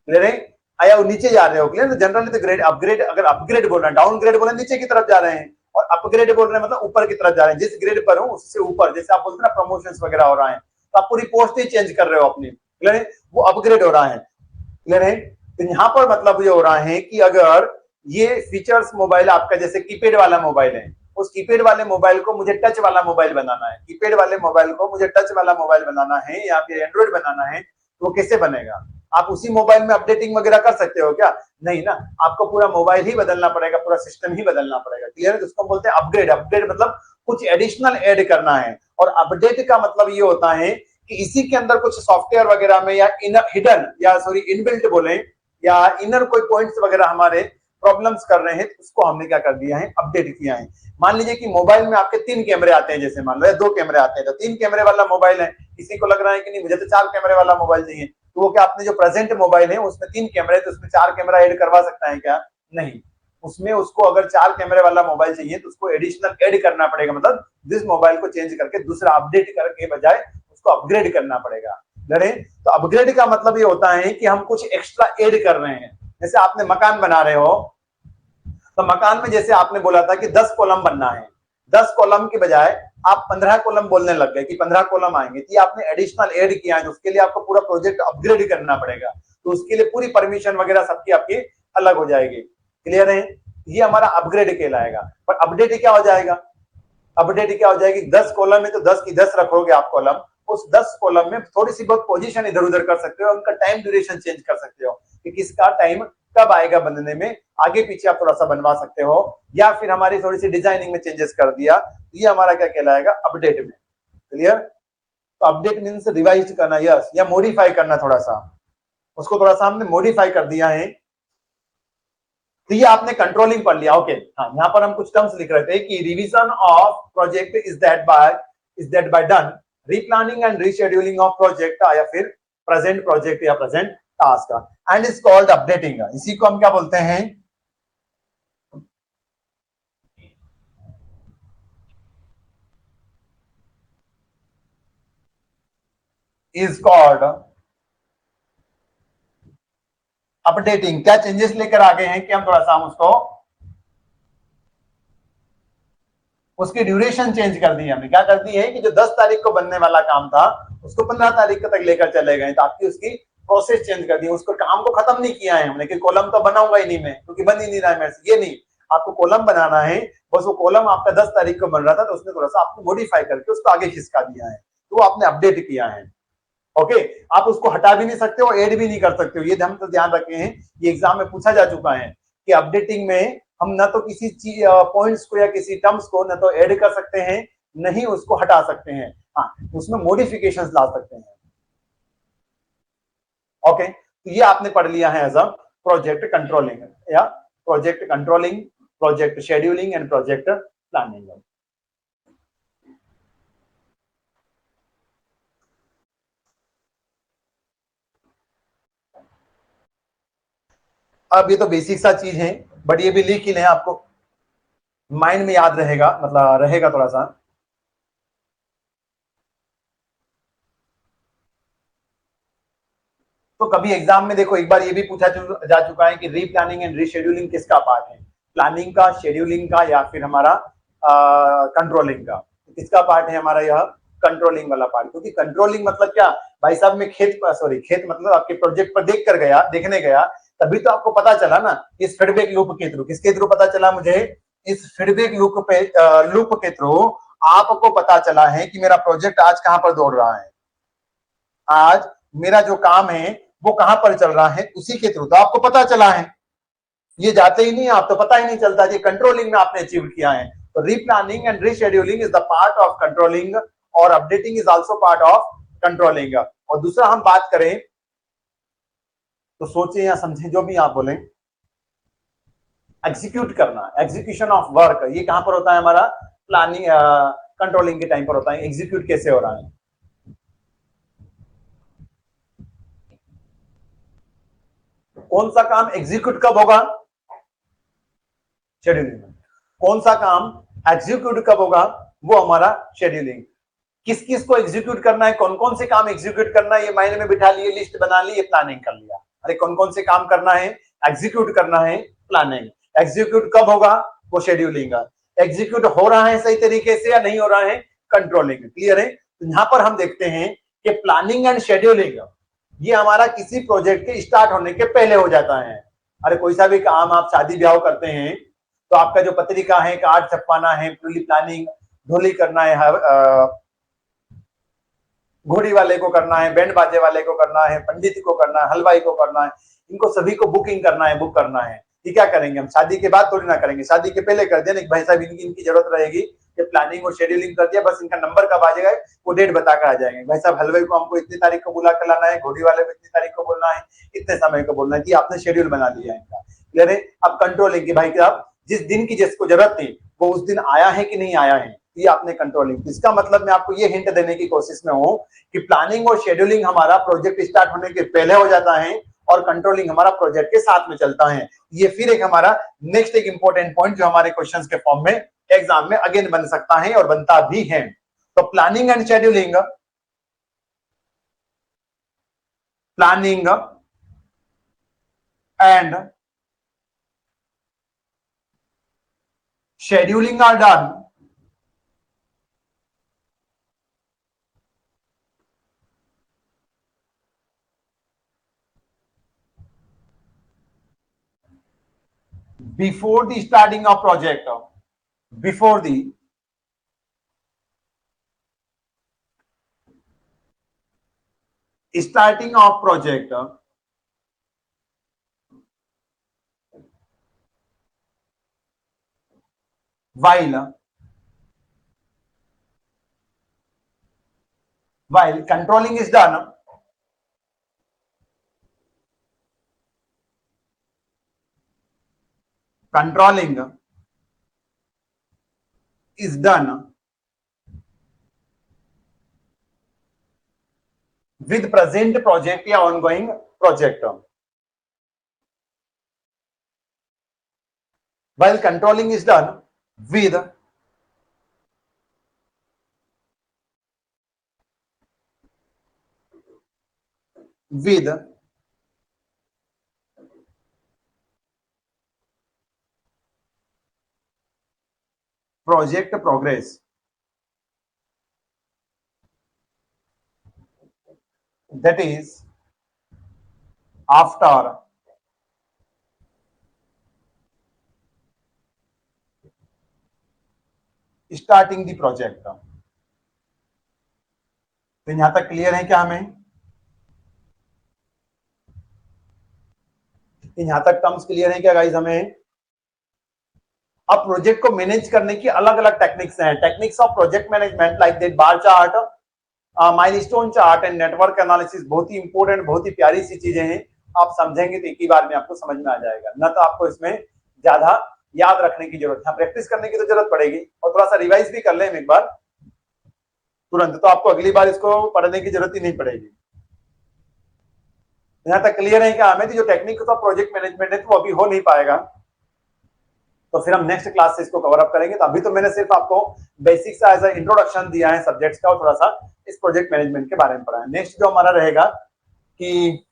क्लियर है, या नीचे जा रहे हो। क्लियर? जनरली तो ग्रेड अपग्रेड, अगर अपग्रेड बोल रहे हैं, डाउन ग्रेड बोल रहे हैं नीचे की तरफ जा रहे हैं, और अपग्रेड बोल रहे हैं मतलब ऊपर की तरफ जा रहे हैं। जिस ग्रेड पर हो उससे ऊपर, जैसे आप बोलते हैं ना प्रमोशंस वगैरह हो रहा है, तो आप पूरी पोस्ट ही चेंज कर रहे हो अपनी, क्लियर है, वो अपग्रेड हो रहा है। क्लियर है? तो यहाँ पर मतलब ये हो रहा है कि अगर ये फीचर्स मोबाइल आपका जैसे कीपैड वाला मोबाइल है, उस कीपैड वाले मोबाइल को मुझे टच वाला मोबाइल बनाना है, कीपैड वाले मोबाइल को मुझे टच वाला मोबाइल बनाना है या फिर एंड्रॉइड बनाना है, तो वो कैसे बनेगा? आप उसी मोबाइल में अपडेटिंग वगैरह कर सकते हो क्या? नहीं ना, आपको पूरा मोबाइल ही बदलना पड़ेगा, पूरा सिस्टम ही बदलना पड़ेगा। क्लियर है? तो उसको बोलते हैं अपग्रेड। अपग्रेड मतलब कुछ एडिशनल ऐड करना है, और अपडेट का मतलब ये होता है कि इसी के अंदर कुछ सॉफ्टवेयर वगैरह में या हिडन या सॉरी इनबिल्ट बोले या इनर कोई पॉइंट्स वगैरह हमारे प्रॉब्लम्स कर रहे हैं, तो उसको हमने क्या कर दिया है, अपडेट किया है। मान लीजिए कि मोबाइल में आपके 3 कैमरे आते हैं, जैसे मान लो 2 कैमरे आते हैं, तो 3 कैमरे वाला मोबाइल है, किसी को लग रहा है कि नहीं मुझे तो 4 कैमरे वाला मोबाइल चाहिए, तो वो क्या अपने जो प्रेजेंट मोबाइल है उसमें 3 कैमरे, तो उसमें 4 कैमरा ऐड करवा सकता है क्या? नहीं। उसमें उसको अगर 4 कैमरे वाला मोबाइल चाहिए तो उसको एडिशनल ऐड करना पड़ेगा, मतलब जिस मोबाइल को चेंज करके दूसरा अपडेट करके बजाय उसको अपग्रेड करना पड़ेगा। तो अपग्रेड का मतलब ये होता है कि हम कुछ एक्स्ट्रा ऐड कर रहे हैं। जैसे आपने मकान बना रहे हो, तो मकान में जैसे आपने बोला था कि 10 कॉलम बनना है, 10 कॉलम के बजाय आप 15 कॉलम बोलने लग गए कि 15 कॉलम आएंगे, तो ये आपने एडिशनल ऐड किया है, तो उसके लिए आपको पूरा प्रोजेक्ट अपग्रेड करना पड़ेगा, तो उसके लिए पूरी परमिशन वगैरह सबकी आपकी अलग हो जाएगी। क्लियर है? ये हमारा अपग्रेड कहलाएगा। पर अपडेट क्या हो जाएगा? अपडेट क्या हो जाएगी? 10 कॉलम है तो 10 की 10 रखोगे आप कॉलम, उस 10 कॉलम में थोड़ी सी बहुत पोजीशन इधर उधर कर सकते हो, उनका टाइम ड्यूरेशन चेंज कर सकते हो कि किसका टाइम कब आएगा बनने में, आगे पीछे आप थोड़ा सा बनवा सकते हो, या फिर हमारी थोड़ी सी डिजाइनिंग में चेंजेस कर दिया, ये हमारा क्या कहलाएगा? अपडेट में। क्लियर? तो अपडेट मीन्स रिवाइज करना, यस, या मॉडिफाई करना, थोड़ा सा उसको थोड़ा सा हमने मॉडिफाई कर दिया है। तो ये आपने कंट्रोलिंग पढ़ लिया। ओके, हाँ, यहाँ पर हम कुछ टर्म्स लिख रहे थे कि revision of project is that bye done replanning and rescheduling of project, या फिर प्रेजेंट प्रोजेक्ट या present task, and is called updating. इसी को हम क्या बोलते हैं? Is called updating. क्या चेंजेस लेकर आ गए हैं कि हम थोड़ा सा हम उसकी ड्यूरेशन चेंज कर दी है। हमने क्या कर दी है कि जो 10 तारीख को बनने वाला काम था उसको 15 तारीख तक लेकर चले गए, ताकि उसकी प्रोसेस चेंज कर दी, उसको काम को खत्म नहीं किया है हमने कि कॉलम तो बनाऊंगा ही नहीं मैं क्योंकि बन ही नहीं रहा है मेरे से, ये नहीं, आपको कॉलम बनाना है, बस वो कॉलम आपका 10 तारीख को बन रहा था तो उसने थोड़ा सा आपको मॉडिफाई करके उसको आगे खिसका दिया है, तो वो आपने अपडेट किया है। ओके, आप उसको हटा भी नहीं सकते हो, ऐड भी नहीं कर सकते हो, ये हम तो ध्यान रखे हैं, ये एग्जाम में पूछा जा चुका है कि अपडेटिंग में हम ना तो किसी चीज पॉइंट्स को या किसी टर्म्स को ना तो ऐड कर सकते हैं, नहीं उसको हटा सकते हैं, हाँ उसमें मॉडिफिकेशंस ला सकते हैं। ओके, तो ये आपने पढ़ लिया है एज अ प्रोजेक्ट कंट्रोलिंग, या project controlling, project scheduling and project planning. अब ये तो बेसिक सा चीज है, बट ये भी लिख ही लें, आपको माइंड में याद रहेगा, मतलब रहेगा थोड़ा सा। तो कभी एग्जाम में देखो एक बार ये भी पूछा जा चुका है कि रीप्लानिंग एंड रीशेड्यूलिंग किसका पार्ट है? प्लानिंग का, शेड्यूलिंग का, या फिर हमारा कंट्रोलिंग का? किसका पार्ट है हमारा यह? कंट्रोलिंग वाला पार्ट। क्योंकि कंट्रोलिंग मतलब क्या भाई साहब, मैं खेत मतलब आपके प्रोजेक्ट पर देखने गया, तभी तो आपको पता चला ना, इस फीडबैक लूप के थ्रू, किसके थ्रू पता चला मुझे? इस फीडबैक लूप के थ्रू आपको पता चला है कि मेरा प्रोजेक्ट आज कहां पर दौड़ रहा है, आज मेरा जो काम है वो कहां पर चल रहा है, उसी के थ्रू तो आपको पता चला है। ये जाते ही नहीं, आप तो पता ही नहीं चलता, ये कंट्रोलिंग में आपने अचीव किया है। तो replanning and rescheduling is the part of controlling, और updating is also part of controlling. और दूसरा हम बात करें तो सोचें या समझें, जो भी आप बोलें, एग्जीक्यूट करना, एग्जीक्यूशन ऑफ वर्क, ये कहां पर होता है हमारा? प्लानिंग कंट्रोलिंग के टाइम पर होता है। एग्जीक्यूट कैसे हो रहा है? कौन सा काम एग्जीक्यूट कब होगा? शेड्यूलिंग में। कौन सा काम एग्जीक्यूट कब होगा? वो हमारा शेड्यूलिंग। किस किस को एग्जीक्यूट करना है, कौन कौन से काम एग्जीक्यूट करना है, ये माइंड में बिठा लिए, लिस्ट बना ली, ये प्लानिंग कर लिया। अरे कौन कौन से काम करना है? एग्जीक्यूट करना है, प्लानिंग। एग्जीक्यूट कब होगा? वो शेड्यूलिंग। एग्जीक्यूट हो रहा है सही तरीके से या नहीं हो रहा है? कंट्रोलिंग। क्लियर है? तो यहां पर हम देखते हैं कि प्लानिंग एंड शेड्यूलिंग ये हमारा किसी प्रोजेक्ट के स्टार्ट होने के पहले हो जाता है। अरे कोई सा भी काम आप शादी ब्याह करते हैं तो आपका जो पत्रिका है, कार्ड छपवाना है, पूरी प्लानिंग, ढोली करना है, घोड़ी वाले को करना है, बैंड बाजे वाले को करना है, पंडित को करना है, हलवाई को करना है, इनको सभी को बुकिंग करना है, बुक करना है। ये क्या करेंगे हम? शादी के बाद थोड़ी ना करेंगे, शादी के पहले कर दिया, भाई साहब इनकी इनकी जरूरत रहेगी, कि प्लानिंग और शेड्यूलिंग कर दिया, बस इनका नंबर कब आ जाएगा वो डेट बता कर आ जाएंगे। भाई साहब हलवाई को हमको इतनी तारीख को बुला कर लाना है, घोड़ी वाले को इतनी तारीख को बोलना है, इतने समय को बोलना है, कि आपने शेड्यूल बना लिया है इनका। क्लियर है? अब कंट्रोलिंग की, भाई साहब जिस दिन की जिसको जरूरत थी वो उस दिन आया है कि नहीं आया है, ये आपने कंट्रोलिंग। इसका मतलब मैं आपको ये हिंट देने की कोशिश में हूं कि प्लानिंग और शेड्यूलिंग हमारा प्रोजेक्ट स्टार्ट होने के पहले हो जाता है, और कंट्रोलिंग हमारा प्रोजेक्ट के साथ में चलता है। ये फिर एक हमारा नेक्स्ट एक इंपॉर्टेंट पॉइंट जो हमारे क्वेश्चंस के फॉर्म में एग्जाम में अगेन बन सकता है और बनता भी है। तो planning and scheduling, planning and scheduling are done before the starting of project, before the starting of project, while controlling is done, controlling is done with present project या ongoing project. While controlling is done with project progress, that is after starting the project. तो यहां तक clear है क्या? हमें यहां तक terms clear है क्या गाइस? हमें अब प्रोजेक्ट को मैनेज करने की अलग अलग टेक्निक्स हैं। Techniques of project management like that bar chart, milestone chart and network analysis बहुत ही इंपॉर्टेंट, बहुत ही प्यारी सी चीजें हैं। आप समझेंगे तो एक ही बार में आपको समझ में आ जाएगा, न तो आपको इसमें ज्यादा याद रखने की जरूरत है, प्रैक्टिस करने की तो जरूरत पड़ेगी और थोड़ा सा रिवाइज भी कर लें एक बार तुरंत, तो आपको अगली बार इसको पढ़ने की जरूरत ही नहीं पड़ेगी। यहां तक क्लियर है क्या? हमें जो टेक्निक्स ऑफ प्रोजेक्ट मैनेजमेंट है तो अभी हो नहीं पाएगा, तो फिर हम नेक्स्ट क्लास से इसको कवर अप करेंगे। तो अभी तो मैंने सिर्फ आपको बेसिक सा एज इंट्रोडक्शन दिया है सब्जेक्ट्स का और थोड़ा सा इस प्रोजेक्ट मैनेजमेंट के बारे में पढ़ा है। नेक्स्ट जो हमारा रहेगा कि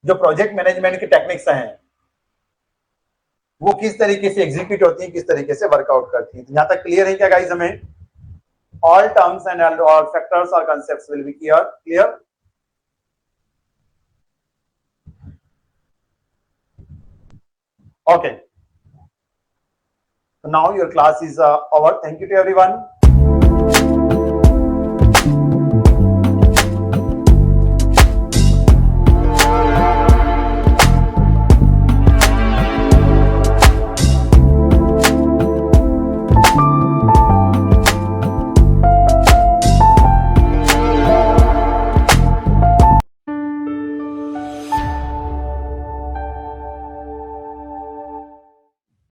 जो प्रोजेक्ट मैनेजमेंट की टेक्निक्स हैं वो किस तरीके से एग्जीक्यूट होती है, किस तरीके से वर्कआउट करती है। यहां तक क्लियर है क्या गाइस? हमें all terms and all factors or concepts will be clear. Okay, so now your class is over. Thank you to everyone.